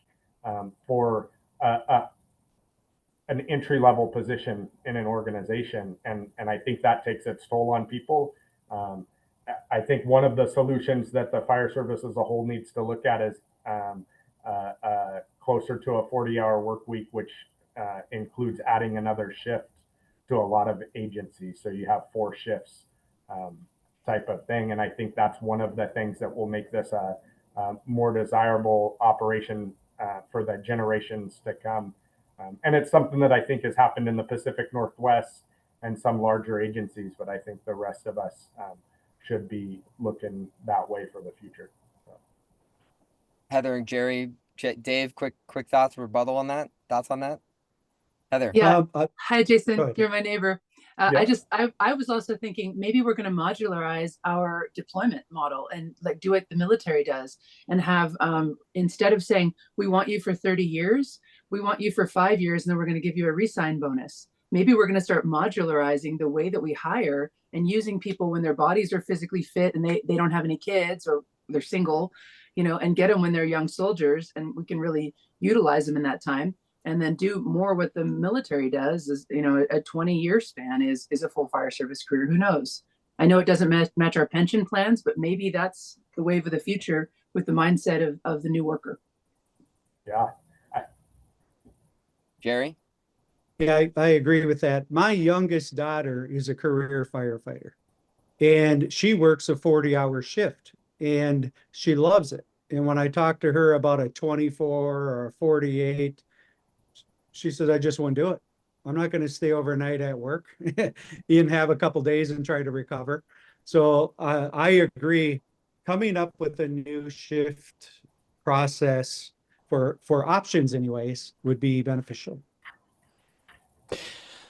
for an entry-level position in an organization. And I think that takes its toll on people. I think one of the solutions that the fire service as a whole needs to look at is closer to a 40-hour work week, which includes adding another shift to a lot of agencies. So you have 4 shifts type of thing. And I think that's one of the things that will make this a more desirable operation for the generations to come. And it's something that I think has happened in the Pacific Northwest and some larger agencies, but I think the rest of us should be looking that way for the future. So. Heather and Jerry, Dave, quick thoughts, rebuttal on that? Thoughts on that? Heather. Yeah. Go Hi, Jason. ahead. You're my neighbor. Yeah. I was also thinking maybe we're going to modularize our deployment model and like do what the military does and have, instead of saying, we want you for 30 years, we want you for 5 years, and then we're going to give you a resign bonus. Maybe we're going to start modularizing the way that we hire and using people when their bodies are physically fit and they don't have any kids or they're single, you know, and get them when they're young soldiers, and we can really utilize them in that time. And then do more what the military does is, you know, a 20-year span is a full fire service career. Who knows? I know it doesn't match our pension plans, but maybe that's the wave of the future with the mindset of the new worker. Yeah. Jerry? Yeah, I agree with that. My youngest daughter is a career firefighter, and she works a 40-hour shift, and she loves it. And when I talk to her about a 24 or a 48, she says, I just won't do it. I'm not going to stay overnight at work and have a couple days and try to recover. So I agree. Coming up with a new shift process for options anyways would be beneficial.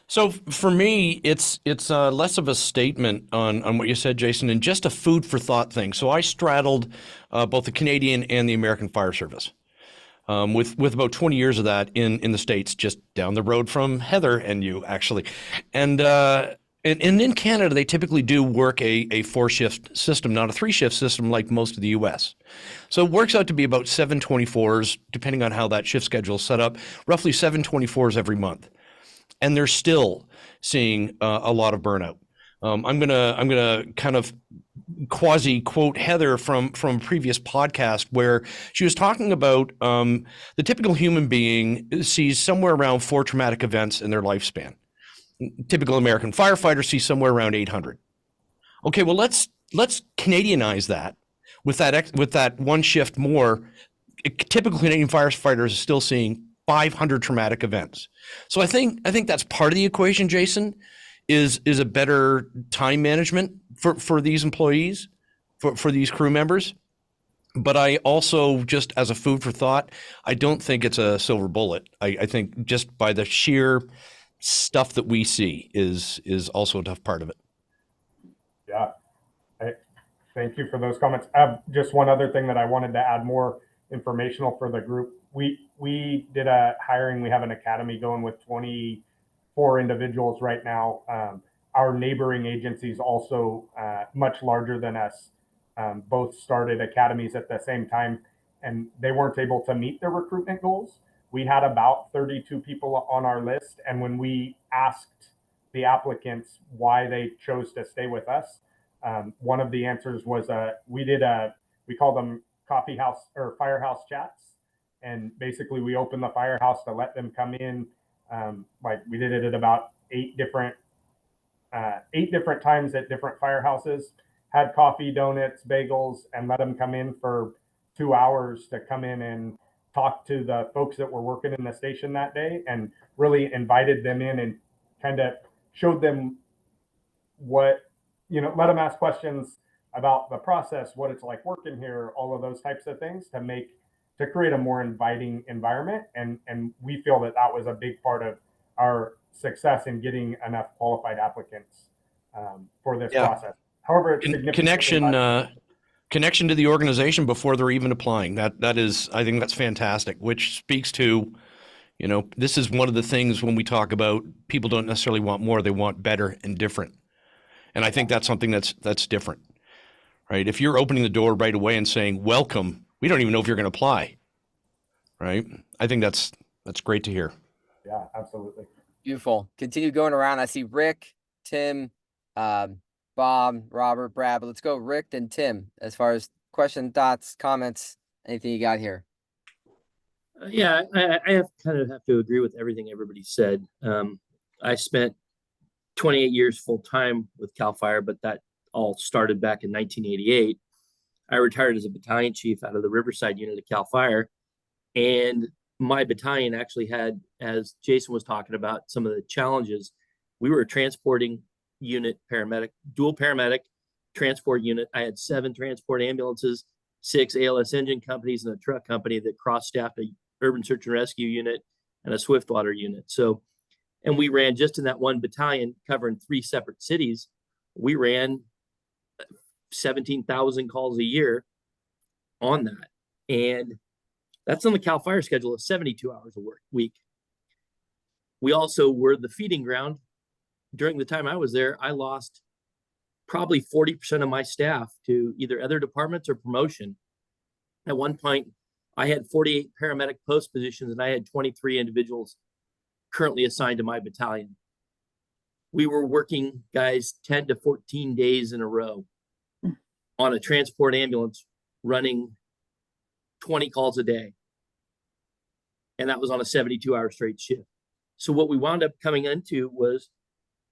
So for me, it's less of a statement on what you said, Jason, and just a food for thought thing. So I straddled both the Canadian and the American Fire Service. With about 20 years of that in the States, just down the road from Heather and you, actually. And in Canada, they typically do work a 4-shift system, not a 3-shift system like most of the U.S. So it works out to be about 7 24s, depending on how that shift schedule is set up, roughly 7 24s every month. And they're still seeing a lot of burnout. I'm gonna kind of quasi quote Heather from a previous podcast where she was talking about the typical human being sees somewhere around 4 traumatic events in their lifespan. Typical American firefighter sees somewhere around 800. Okay, well let's Canadianize that with that one shift more. Typical Canadian firefighter is still seeing 500 traumatic events. So I think that's part of the equation, Jason, is a better time management for these employees, for these crew members. But I also, just as a food for thought, I don't think it's a silver bullet. I think just by the sheer stuff that we see is also a tough part of it. Yeah. Thank you for those comments. Just one other thing that I wanted to add more informational for the group. We did a hiring. We have an academy going with 24 individuals right now. Our neighboring agencies, also much larger than us, both started academies at the same time, and they weren't able to meet their recruitment goals. We had about 32 people on our list, and when we asked the applicants why they chose to stay with us, one of the answers was we call them coffee house or firehouse chats. And basically we opened the firehouse to let them come in. Like we did it at about 8 different times at different firehouses, had coffee, donuts, bagels, and let them come in for 2 hours to come in and talked to the folks that were working in the station that day and really invited them in and kind of showed them what, let them ask questions about the process, what it's like working here, all of those types of things to create a more inviting environment. And we feel that that was a big part of our success in getting enough qualified applicants for this process. However, it's significant. Connection to the organization before they're even applying. That is, I think that's fantastic, which speaks to, this is one of the things when we talk about people don't necessarily want more, they want better and different. And I think that's something that's different, right? If you're opening the door right away and saying, welcome, we don't even know if you're going to apply, right? I think that's great to hear. Yeah, absolutely. Beautiful. Continue going around. I see Rick, Tim, Bob, Robert, Brad, but let's go Rick, then Tim, as far as question, thoughts, comments, anything you got here. Yeah, I kind of have to agree with everything everybody said. I spent 28 years full-time with CAL FIRE, but that all started back in 1988. I retired as a battalion chief out of the Riverside unit of CAL FIRE. And my battalion actually had, as Jason was talking about, some of the challenges. We were a transporting unit, paramedic, dual paramedic transport unit. I had 7 transport ambulances, 6 ALS engine companies, and a truck company that cross-staffed a urban search and rescue unit and a swiftwater unit. So, and we ran just in that one battalion covering 3 separate cities. We ran 17,000 calls a year on that. And that's on the CAL FIRE schedule of 72 hours a week. We also were the feeding ground. During the time I was there, I lost probably 40% of my staff to either other departments or promotion. At one point, I had 48 paramedic post positions and I had 23 individuals currently assigned to my battalion. We were working guys 10 to 14 days in a row on a transport ambulance running 20 calls a day. And that was on a 72-hour straight shift. So what we wound up coming into was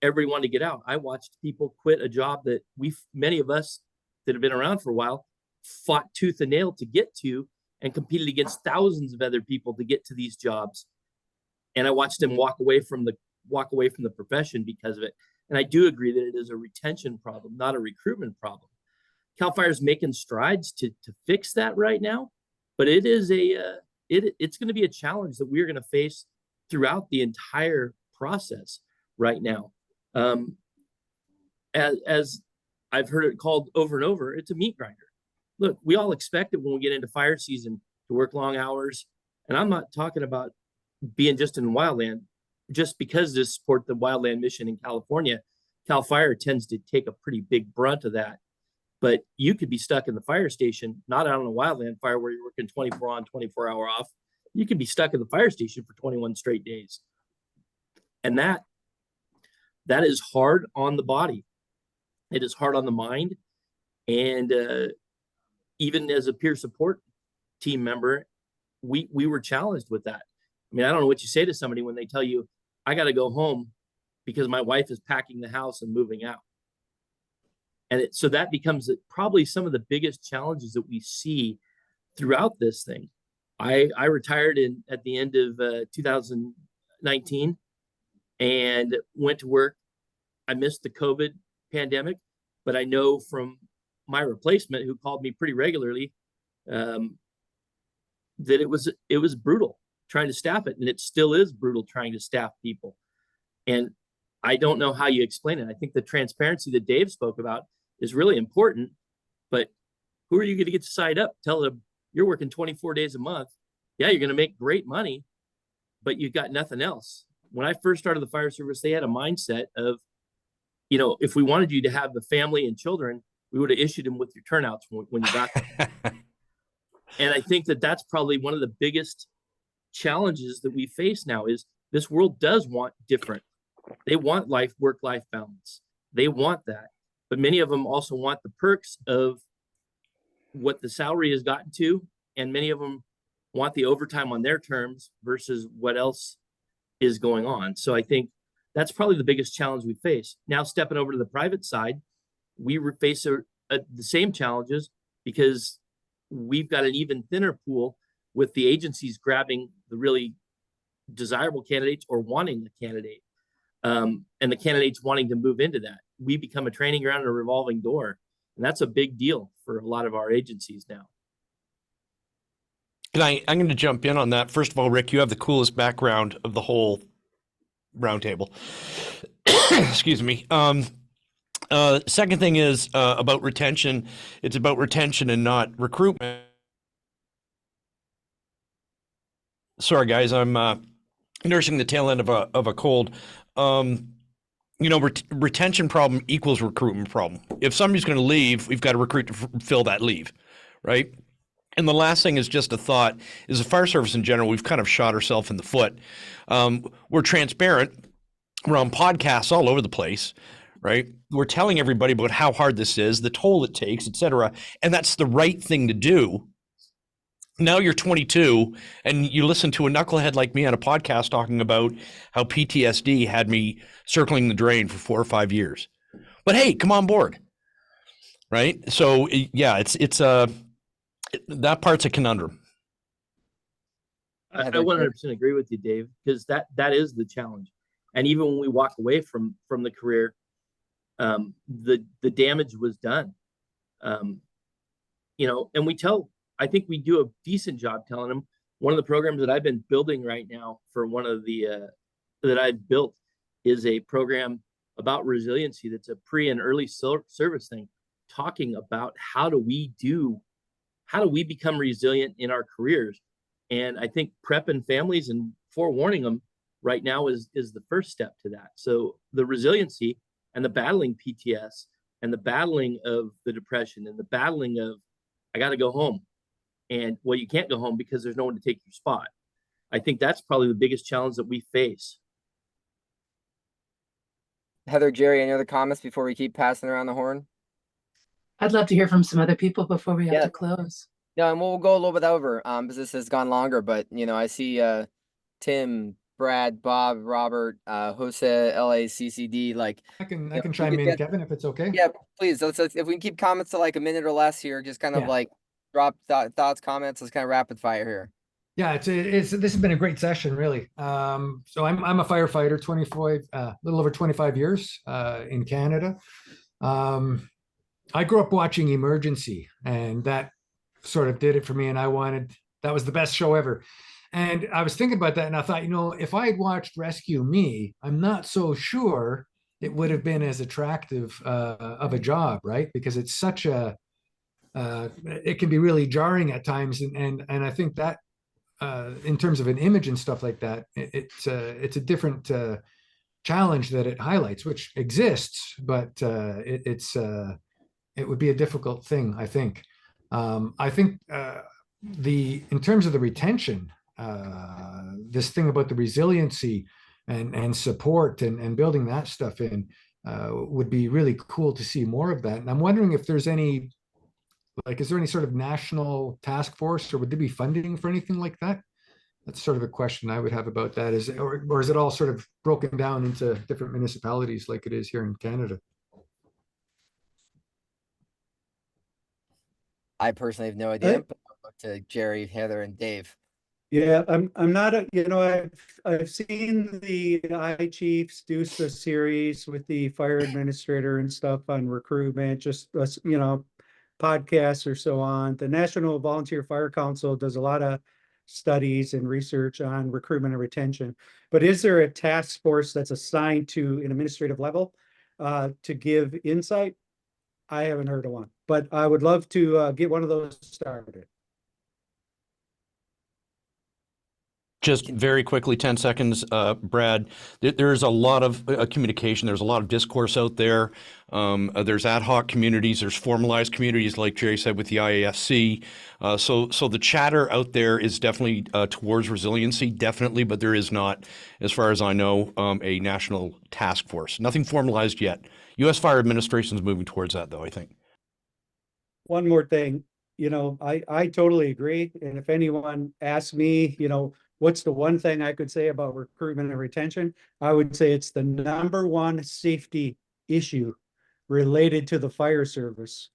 everyone to get out. I watched people quit a job that many of us that have been around for a while fought tooth and nail to get to and competed against thousands of other people to get to these jobs. And I watched them walk away from the profession because of it. And I do agree that it is a retention problem, not a recruitment problem. CAL FIRE is making strides to fix that right now, but it is it's going to be a challenge that we're going to face throughout the entire process right now. As I've heard it called over and over, it's a meat grinder. Look, we all expect it when we get into fire season to work long hours. And I'm not talking about being just in wildland. Just because to support the wildland mission in California, CAL FIRE tends to take a pretty big brunt of that. But you could be stuck in the fire station, not out on a wildland fire where you're working 24 on, 24 hour off. You could be stuck in the fire station for 21 straight days. And that is hard on the body. It is hard on the mind. And even as a peer support team member, we were challenged with that. I mean, I don't know what you say to somebody when they tell you, I got to go home because my wife is packing the house and moving out. And so that becomes probably some of the biggest challenges that we see throughout this thing. I retired at the end of 2019 and went to work. I missed the COVID pandemic, but I know from my replacement, who called me pretty regularly, that it was brutal trying to staff it, and it still is brutal trying to staff people. And I don't know how you explain it. I think the transparency that Dave spoke about is really important, but who are you going to get to sign up? Tell them you're working 24 days a month. Yeah, you're going to make great money, but you've got nothing else. When I first started the fire service, they had a mindset of, if we wanted you to have the family and children, we would have issued them with your turnouts when you got them. And I think that that's probably one of the biggest challenges that we face now is this world does want different. They want work-life balance. They want that. But many of them also want the perks of what the salary has gotten to. And many of them want the overtime on their terms versus what else is going on. So I think that's probably the biggest challenge we face. Now, stepping over to the private side, we face the same challenges because we've got an even thinner pool with the agencies grabbing the really desirable candidates or wanting a candidate, and the candidates wanting to move into that. We become a training ground and a revolving door. And that's a big deal for a lot of our agencies now. I'm going to jump in on that. First of all, Rick, you have the coolest background of the whole roundtable. Excuse me. Second thing is about retention. It's about retention and not recruitment. Sorry, guys, I'm nursing the tail end of a cold. Retention problem equals recruitment problem. If somebody's going to leave, we've got to recruit to fill that leave, right? And the last thing is just a thought, is the fire service in general, we've kind of shot ourselves in the foot. We're transparent. We're on podcasts all over the place, right? We're telling everybody about how hard this is, the toll it takes, et cetera. And that's the right thing to do. Now you're 22 and you listen to a knucklehead like me on a podcast talking about how PTSD had me circling the drain for 4 or 5 years. But hey, come on board, right? So yeah, it's that part's a conundrum. I 100% agree with you, Dave, because that is the challenge. And even when we walk away from the career, the damage was done. And I think we do a decent job telling them. One of the programs that I've been building right now for one of the that I've built is a program about resiliency. That's a pre and early service thing, talking about how do we become resilient in our careers. And I think prepping families and forewarning them right now is the first step to that. So the resiliency and the battling PTS and the battling of the depression and the battling of, I got to go home. And well, you can't go home because there's no one to take your spot. I think that's probably the biggest challenge that we face. Heather, Jerry, any other comments before we keep passing around the horn? I'd love to hear from some other people before we have to close. Yeah, and we'll go a little bit over because this has gone longer. But I see Tim, Brad, Bob, Robert, Jose, LACCD. Like I can chime in, Kevin, if it's okay. Yeah, please. Let's if we can keep comments to like a minute or less here, just kind of like drop thoughts, comments. Let's kind of rapid fire here. Yeah, this has been a great session, really. So I'm a firefighter, 25, little over 25 years in Canada. I grew up watching Emergency, and that sort of did it for me. And that was the best show ever. And I was thinking about that, and I thought, if I had watched Rescue Me, I'm not so sure it would have been as attractive of a job, right? Because it's such it can be really jarring at times, and I think that in terms of an image and stuff like that, it's a different challenge that it highlights, which exists, but it would be a difficult thing, I think. I think in terms of the retention, this thing about the resiliency and support and building that stuff in would be really cool to see more of that. And I'm wondering if there's is there any sort of national task force, or would there be funding for anything like that? That's sort of a question I would have about that. Or is it all sort of broken down into different municipalities like it is here in Canada? I personally have no idea, but I'll look to Jerry, Heather, and Dave. Yeah, I'm not I've seen the iChiefs do the series with the fire administrator and stuff on recruitment, just podcasts or so on. The National Volunteer Fire Council does a lot of studies and research on recruitment and retention. But is there a task force that's assigned to an administrative level to give insight? I haven't heard of one, but I would love to get one of those started. Just very quickly, 10 seconds, Brad. There's a lot of communication. There's a lot of discourse out there. There's ad hoc communities. There's formalized communities, like Jerry said, with the IAFC. So the chatter out there is definitely towards resiliency, definitely, but there is not, as far as I know, a national task force. Nothing formalized yet. U.S. Fire Administration is moving towards that, though, I think. One more thing, I totally agree. And if anyone asks me, what's the one thing I could say about recruitment and retention? I would say it's the number one safety issue related to the fire service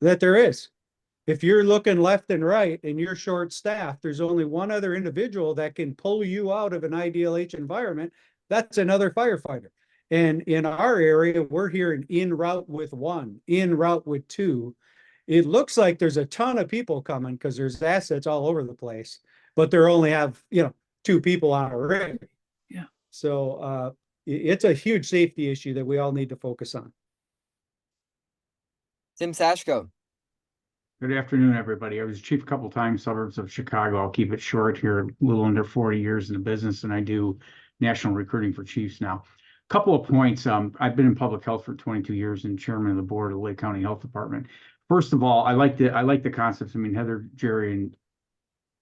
that there is. If you're looking left and right and you're short staffed, there's only one other individual that can pull you out of an IDLH environment. That's another firefighter. And in our area, we're hearing in route with one, in route with two. It looks like there's a ton of people coming because there's assets all over the place, but they only have, two people on a rig. Yeah. So it's a huge safety issue that we all need to focus on. Tim Sashko. Good afternoon, everybody. I was chief a couple times, suburbs of Chicago. I'll keep it short here, a little under 40 years in the business, and I do national recruiting for chiefs now. Couple of points. I've been in public health for 22 years and chairman of the board of the Lake County Health Department. First of all, I like the concepts. I mean, Heather, Jerry,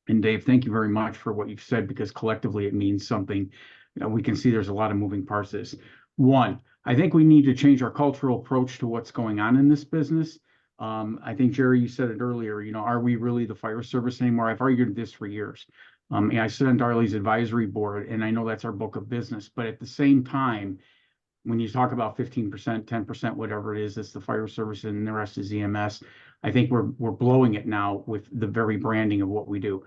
and Dave, thank you very much for what you've said, because collectively it means something. We can see there's a lot of moving parts to this. One, I think we need to change our cultural approach to what's going on in this business. I think, Jerry, you said it earlier, are we really the fire service anymore? I've argued this for years. And I sit on Darley's advisory board, and I know that's our book of business. But at the same time, when you talk about 15%, 10%, whatever it is, it's the fire service and the rest is EMS. I think we're blowing it now with the very branding of what we do.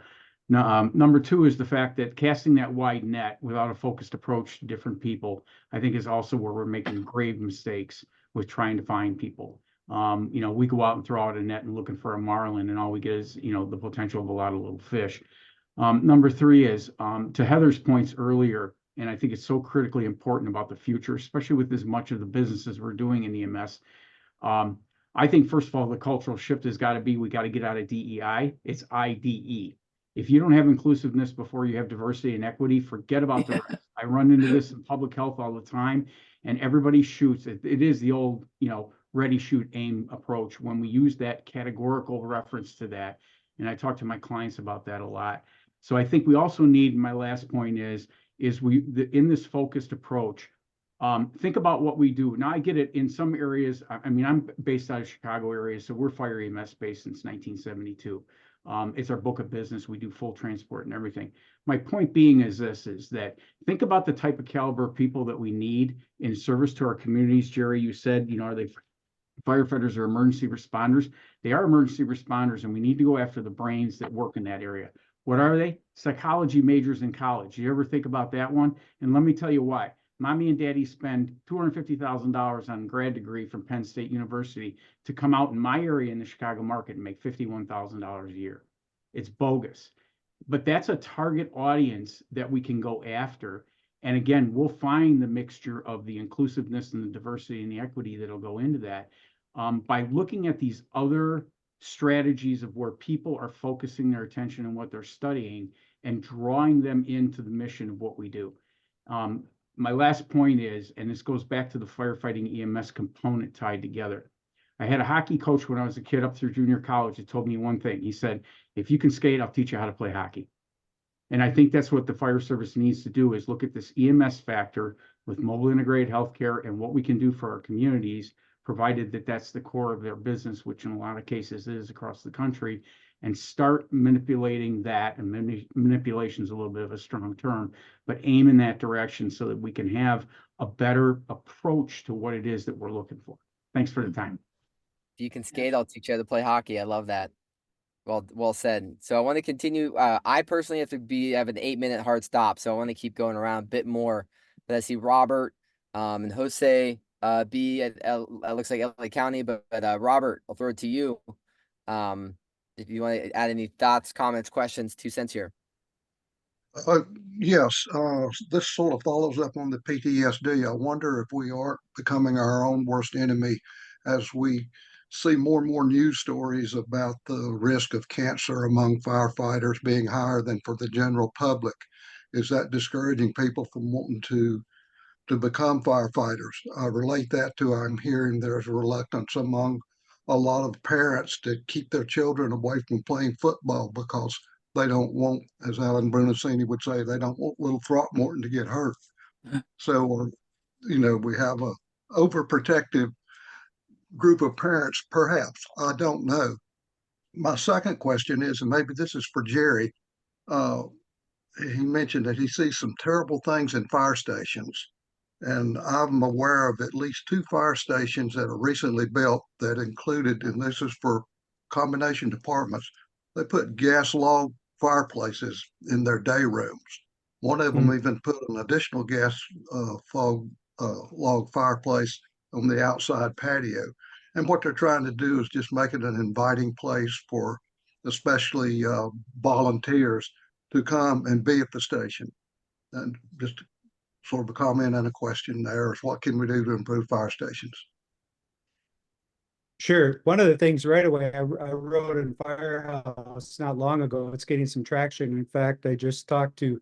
Now, number two is the fact that casting that wide net without a focused approach to different people, I think, is also where we're making grave mistakes with trying to find people. We go out and throw out a net and looking for a marlin, and all we get is, the potential of a lot of little fish. Number three is, to Heather's points earlier, and I think it's so critically important about the future, especially with as much of the businesses we're doing in EMS. I think, first of all, the cultural shift has got to be, we got to get out of DEI. It's IDE. If you don't have inclusiveness before you have diversity and equity, forget about the rest. I run into this in public health all the time, and everybody shoots. It is the old, ready, shoot, aim approach when we use that categorical reference to that. And I talk to my clients about that a lot. So I think we also need, my last point is in this focused approach, think about what we do. Now, I get it in some areas. I mean, I'm based out of Chicago area, so we're fire EMS based since 1972. It's our book of business. We do full transport and everything. My point being is that think about the type of caliber of people that we need in service to our communities. Jerry, you said, are they firefighters or emergency responders? They are emergency responders, and we need to go after the brains that work in that area. What are they? Psychology majors in college. You ever think about that one? And let me tell you why. Mommy and daddy spend $250,000 on a grad degree from Penn State University to come out in my area in the Chicago market and make $51,000 a year. It's bogus. But that's a target audience that we can go after. And again, we'll find the mixture of the inclusiveness and the diversity and the equity that'll go into that by looking at these other strategies of where people are focusing their attention and what they're studying and drawing them into the mission of what we do. My last point is, and this goes back to the firefighting EMS component tied together. I had a hockey coach when I was a kid up through junior college that told me one thing. He said, if you can skate, I'll teach you how to play hockey. And I think that's what the fire service needs to do, is look at this EMS factor with mobile integrated healthcare and what we can do for our communities, provided that that's the core of their business, which in a lot of cases is across the country, and start manipulating that. And manipulation is a little bit of a strong term, but aim in that direction so that we can have a better approach to what it is that we're looking for. Thanks for the time. If you can skate, I'll teach you how to play hockey. I love that. Well said. So I want to continue. I personally have an 8-minute hard stop, so I want to keep going around a bit more. But I see Robert and Jose B at looks like LA County, but Robert, I'll throw it to you. If you want to add any thoughts, comments, questions, 2 cents here. Yes, this sort of follows up on the PTSD. I wonder if we are becoming our own worst enemy as we see more and more news stories about the risk of cancer among firefighters being higher than for the general public. Is that discouraging people from wanting to become firefighters? I relate that to, I'm hearing there's a reluctance among a lot of parents to keep their children away from playing football because they don't want, as Alan Brunacini would say, they don't want little Throckmorton to get hurt. So, we have a overprotective group of parents, perhaps. I don't know. My second question is, and maybe this is for Jerry, he mentioned that he sees some terrible things in fire stations. And I'm aware of at least 2 fire stations that are recently built that included, and this is for combination departments, they put gas log fireplaces in their day rooms. One of them even put an additional gas log fireplace on the outside patio. And what they're trying to do is just make it an inviting place for especially volunteers to come and be at the station. And just sort of a comment and a question there is, what can we do to improve fire stations? Sure. One of the things right away, I wrote in Firehouse not long ago. It's getting some traction. In fact, I just talked to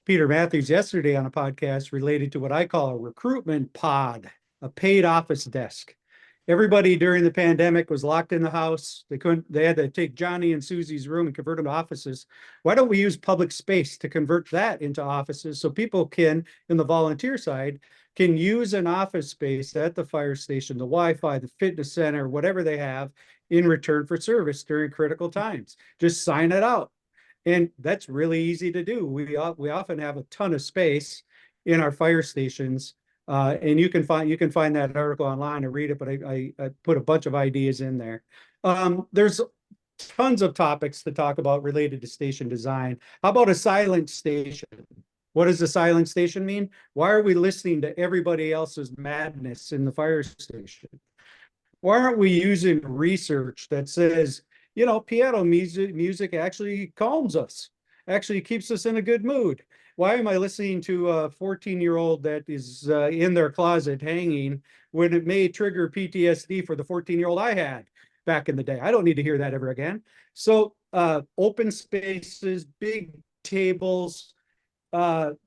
Peter Matthews yesterday on a podcast related to what I call a recruitment pod, a paid office desk. Everybody during the pandemic was locked in the house. They had to take Johnny and Susie's room and convert them to offices. Why don't we use public space to convert that into offices so people can, in the volunteer side, can use an office space at the fire station, the Wi-Fi, the fitness center, whatever they have, in return for service during critical times. Just sign it out. And that's really easy to do. We often have a ton of space in our fire stations. And you can find that article online and read it, but I put a bunch of ideas in there. There's tons of topics to talk about related to station design. How about a silent station? What does a silent station mean? Why are we listening to everybody else's madness in the fire station? Why aren't we using research that says, piano music actually calms us, actually keeps us in a good mood? Why am I listening to a 14-year-old that is in their closet hanging when it may trigger PTSD for the 14-year-old I had back in the day? I don't need to hear that ever again. So open spaces, big tables.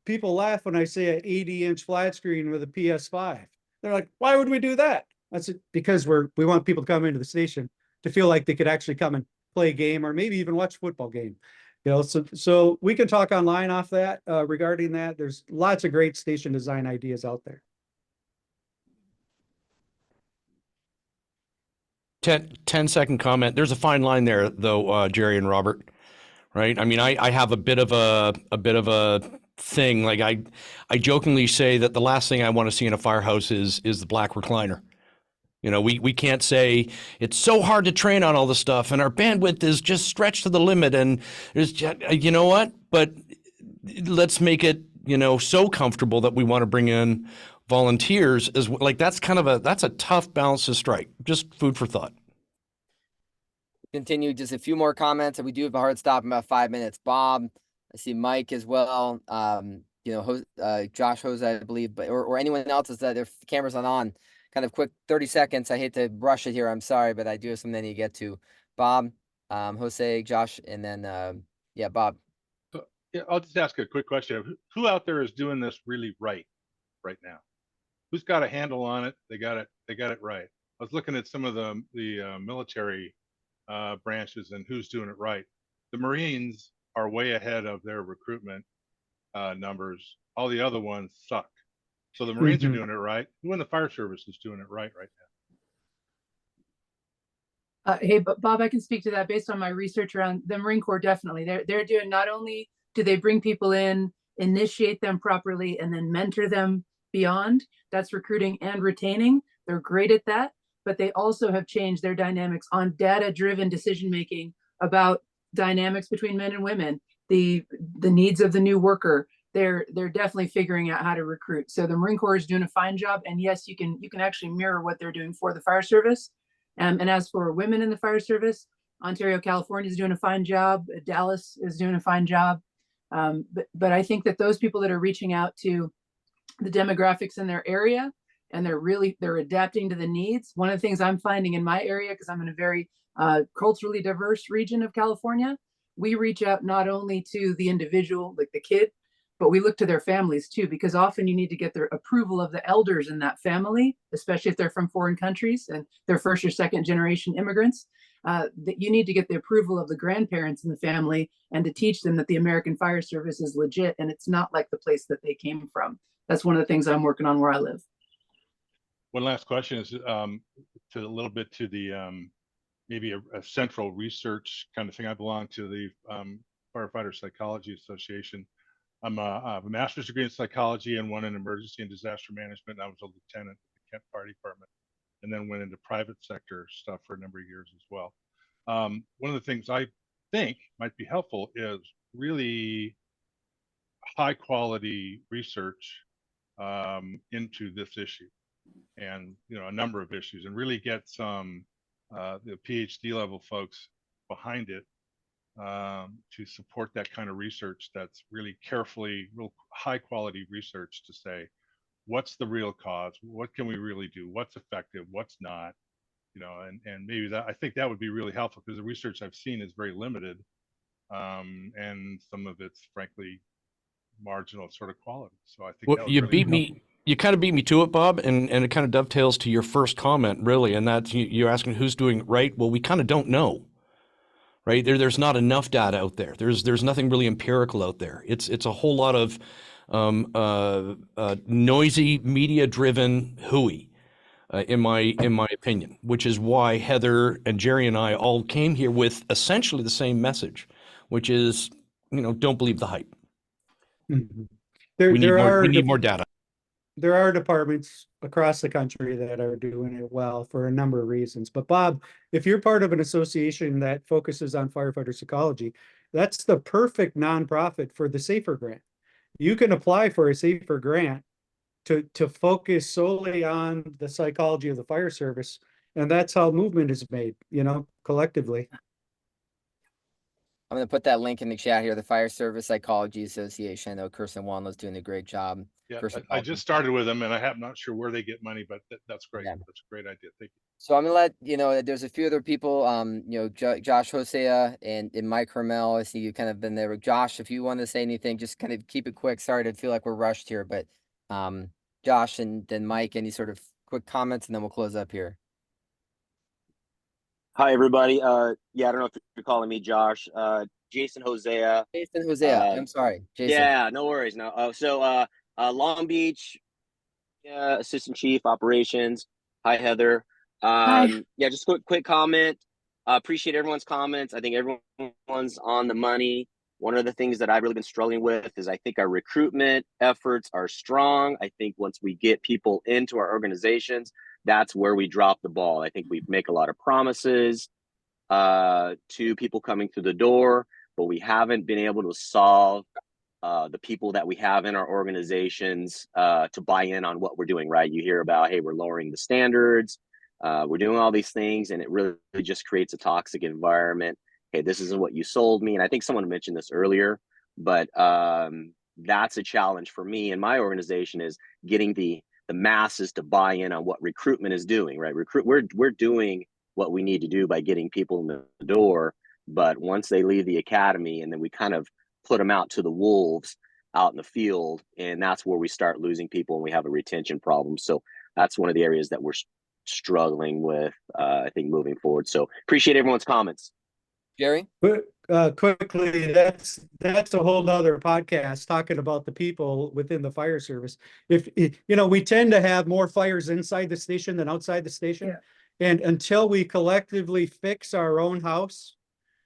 People laugh when I say an 80-inch flat screen with a PS5. They're like, why would we do that? That's because we want people to come into the station to feel like they could actually come and play a game or maybe even watch a football game. So we can talk online off that regarding that. There's lots of great station design ideas out there. 10-second comment. There's a fine line there, though, Jerry and Robert. Right? I mean, I have a bit of a thing. Like I jokingly say that the last thing I want to see in a firehouse is the black recliner. We can't say it's so hard to train on all this stuff and our bandwidth is just stretched to the limit and there's just, you know what? But let's make it, so comfortable that we want to bring in volunteers as like that's a tough balance to strike. Just food for thought. Continue just a few more comments, and we do have a hard stop in about 5 minutes. Bob, I see Mike as well. Josh Jose, I believe, but or anyone else is that their cameras on. Kind of quick 30 seconds. I hate to rush it here. I'm sorry, but I do have something I need to get to. Bob, Jose, Josh, and then Bob. Yeah, I'll just ask a quick question. Who out there is doing this really right now? Who's got a handle on it? They got it right. I was looking at some of the military branches and who's doing it right. The Marines are way ahead of their recruitment numbers. All the other ones suck. So the Marines are doing it right. Who in the fire service is doing it right now? Hey, Bob, I can speak to that based on my research around the Marine Corps. Definitely, they're doing. Not only do they bring people in, initiate them properly, and then mentor them beyond. That's recruiting and retaining. They're great at that, but they also have changed their dynamics on data-driven decision making about dynamics between men and women, the needs of the new worker. They're definitely figuring out how to recruit. So the Marine Corps is doing a fine job. And yes, you can actually mirror what they're doing for the fire service. And as for women in the fire service, Ontario, California is doing a fine job. Dallas is doing a fine job. But I think that those people that are reaching out to the demographics in their area and they're adapting to the needs. One of the things I'm finding in my area, because I'm in a very culturally diverse region of California, we reach out not only to the individual, like the kid, but we look to their families too, because often you need to get their approval of the elders in that family, especially if they're from foreign countries and they're first or second generation immigrants. That you need to get the approval of the grandparents in the family and to teach them that the American Fire Service is legit and it's not like the place that they came from. That's one of the things I'm working on where I live. One last question is to a little bit to the maybe a central research kind of thing. I belong to the Firefighter Psychology Association. I have a master's degree in psychology and one in emergency and disaster management. I was a lieutenant at the Kent Fire Department and then went into private sector stuff for a number of years as well. one of the things I think might be helpful is really high quality research into this issue, and a number of issues, and really get some the PhD level folks behind it to support that kind of research that's really carefully, real high quality research to say what's the real cause, what can we really do, what's effective, what's not, and maybe that, I think that would be really helpful, because the research I've seen is very limited, and some of it's frankly marginal sort of quality. So I think Well, that would really be helpful. you kind of beat me to it, Bob, and it kind of dovetails to your first comment, really, and that's you're asking who's doing it right. Well, we kind of don't know, right? There's not enough data out there. There's nothing really empirical out there. It's a whole lot of noisy, media-driven hooey, in my opinion, which is why Heather and Jerry and I all came here with essentially the same message, which is, don't believe the hype. Mhm. We need more data. There are departments across the country that are doing it well for a number of reasons. But Bob, if you're part of an association that focuses on firefighter psychology, that's the perfect nonprofit for the SAFER grant. You can apply for a SAFER grant to focus solely on the psychology of the fire service. And that's how movement is made, collectively. I'm going to put that link in the chat here, the Fire Service Psychology Association. I know Kirsten Wanlow's doing a great job. Yeah, Kirsten, I just started with them, and I'm not sure where they get money, but that's great. Yeah. That's a great idea. Thank you. So I'm gonna let there's a few other people, Josh Hosea and Mike Hermel. I see you kind of been there. Josh, if you want to say anything, just kind of keep it quick. Sorry to feel like we're rushed here, but Josh and then Mike, any sort of quick comments, and then we'll close up here. Hi, everybody. Yeah, I don't know if you're calling me Josh. Jason Hosea. Jason Hosea. I'm sorry, Jason. Yeah, no worries. No. Long Beach, Assistant Chief Operations. Hi, Heather. Hi. Yeah, just quick comment. Appreciate everyone's comments. I think everyone's on the money. One of the things that I've really been struggling with is I think our recruitment efforts are strong. I think once we get people into our organizations, that's where we drop the ball. I think we make a lot of promises to people coming through the door, but we haven't been able to solve the people that we have in our organizations to buy in on what we're doing, right? You hear about, hey, we're lowering the standards, we're doing all these things, and it really just creates a toxic environment. Hey, this isn't what you sold me. And I think someone mentioned this earlier, but that's a challenge for me and my organization, is getting the masses to buy in on what recruitment is doing, right? We're doing what we need to do by getting people in the door, but once they leave the academy, and then we kind of put them out to the wolves out in the field, and that's where we start losing people, and we have a retention problem. So that's one of the areas that we're struggling with, I think, moving forward. So appreciate everyone's comments. Jerry? Quickly, that's a whole nother podcast talking about the people within the fire service. If we tend to have more fires inside the station than outside the station. Yeah. And until we collectively fix our own house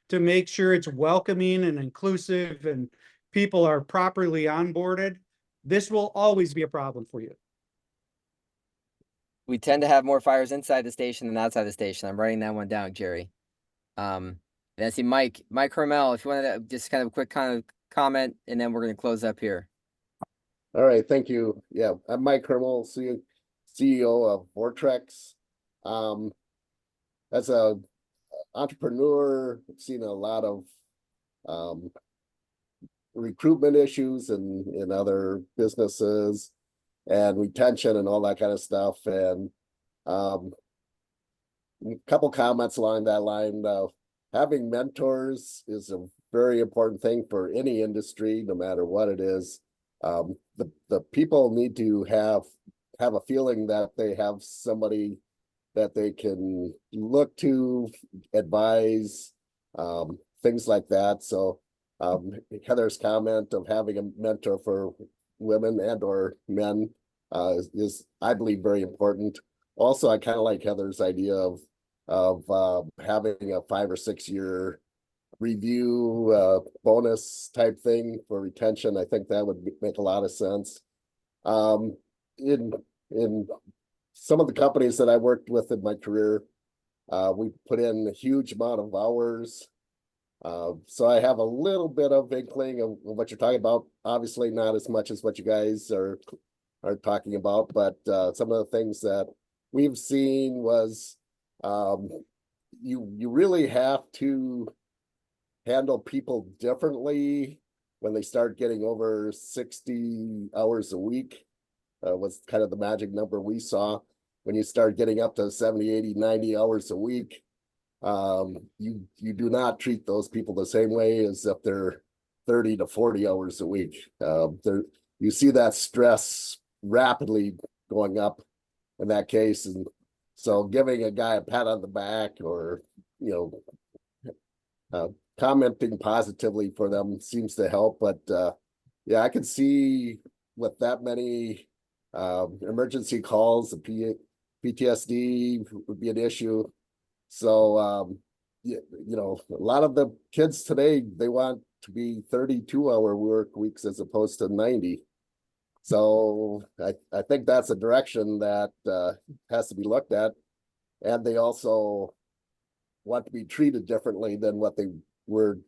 to make sure it's welcoming and inclusive and people are properly onboarded, this will always be a problem for you. We tend to have more fires inside the station than outside the station. I'm writing that one down, Jerry. And I see Mike Hermel, if you wanted to just kind of a quick kind of comment, and then we're going to close up here. All right, thank you. Yeah, I'm Mike Hermel, CEO of Vortex. As a entrepreneur, I've seen a lot of recruitment issues in other businesses and retention and all that kind of stuff. And a couple comments along that line. Having mentors is a very important thing for any industry, no matter what it is. The people need to have a feeling that they have somebody that they can look to, advise, things like that. So Heather's comment of having a mentor for women and or men is, I believe, very important. Also, I kind of like Heather's idea of having a 5 or 6 year review bonus type thing for retention. I think that would make a lot of sense. In some of the companies that I worked with in my career, We put in a huge amount of hours. So I have a little bit of inkling of what you're talking about. Obviously not as much as what you guys are talking about, but some of the things that we've seen was you really have to handle people differently when they start getting over 60 hours a week. Was kind of the magic number we saw. When you start getting up to 70, 80, 90 hours a week, you do not treat those people the same way as if they're 30 to 40 hours a week. You see that stress rapidly going up in that case. And so giving a guy a pat on the back or, commenting positively for them seems to help. But yeah, I can see with that many emergency calls, the PTSD would be an issue. So, a lot of the kids today, they want to be 32-hour work weeks as opposed to 90. So I think that's a direction that has to be looked at. And they also want to be treated differently than what they were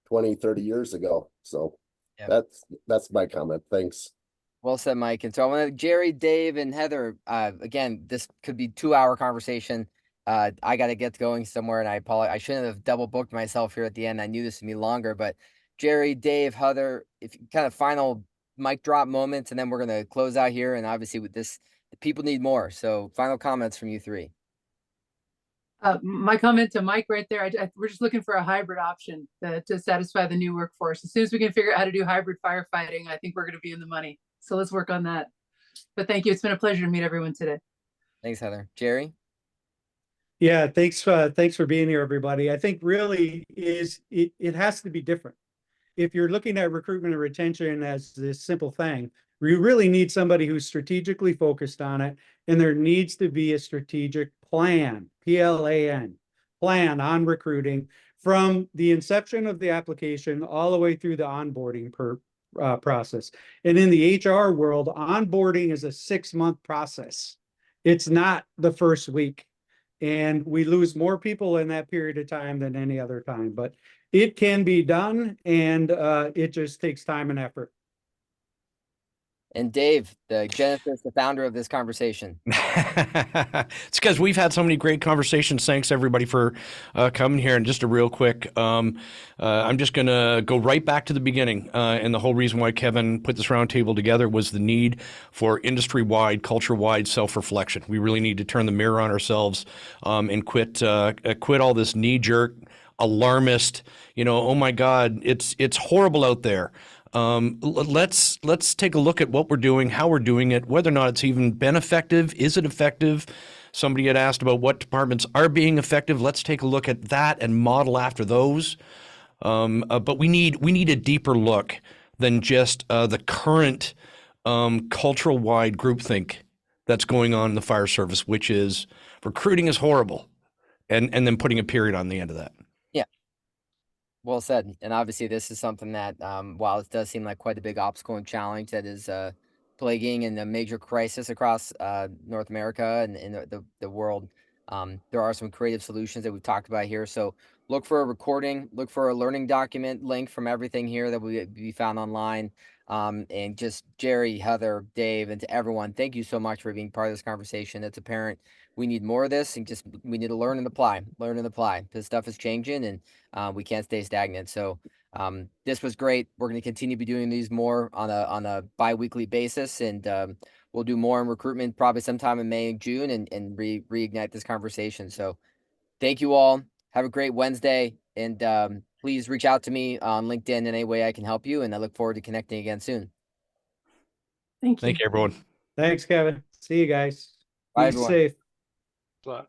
20, 30 years ago. So Yep. that's my comment. Thanks. Well said, Mike. And so I want to, Jerry, Dave, and Heather, again, this could be 2-hour conversation. I got to get going somewhere, and I apologize. I shouldn't have double booked myself here at the end. I knew this would be longer, but Jerry, Dave, Heather, if kind of final mic drop moments, and then we're going to close out here. And obviously with this, the people need more. So final comments from you three. My comment to Mike right there, we're just looking for a hybrid option to satisfy the new workforce. As soon as we can figure out how to do hybrid firefighting, I think we're going to be in the money. So let's work on that. But thank you. It's been a pleasure to meet everyone today. Thanks, Heather. Jerry? Yeah, thanks for being here, everybody. I think really it has to be different. If you're looking at recruitment and retention as this simple thing, we really need somebody who's strategically focused on it, and there needs to be a strategic plan, PLAN, plan on recruiting from the inception of the application all the way through the onboarding process. And in the HR world, onboarding is a 6-month process. It's not the first week. And we lose more people in that period of time than any other time, but it can be done, and it just takes time and effort. And Dave, the genesis, the founder of this conversation. It's because we've had so many great conversations. Thanks everybody for coming here. And just a real quick, I'm just going to go right back to the beginning. And the whole reason why Kevin put this roundtable together was the need for industry-wide, culture-wide self-reflection. We really need to turn the mirror on ourselves and quit all this knee-jerk, alarmist, oh my God, it's horrible out there. Let's take a look at what we're doing, how we're doing it, whether or not it's even been effective. Is it effective? Somebody had asked about what departments are being effective. Let's take a look at that and model after those. But we need a deeper look than just the current cultural-wide groupthink that's going on in the fire service, which is recruiting is horrible, and then putting a period on the end of that. Yeah. Well said. And obviously this is something that, while it does seem like quite a big obstacle and challenge that is plaguing and a major crisis across North America and in the world, there are some creative solutions that we've talked about here. So look for a recording, look for a learning document link from everything here that will be found online. And just Jerry, Heather, Dave, and to everyone, thank you so much for being part of this conversation. It's apparent we need more of this, and we need to learn and apply, because stuff is changing, and we can't stay stagnant. So this was great. We're going to continue to be doing these more on a bi-weekly basis, and we'll do more in recruitment probably sometime in May and June, and reignite this conversation. So thank you all. Have a great Wednesday, and please reach out to me on LinkedIn in any way I can help you, and I look forward to connecting again soon. Thank you. Thank you, everyone. Thanks, Kevin. See you guys. Bye, Be everyone. safe. But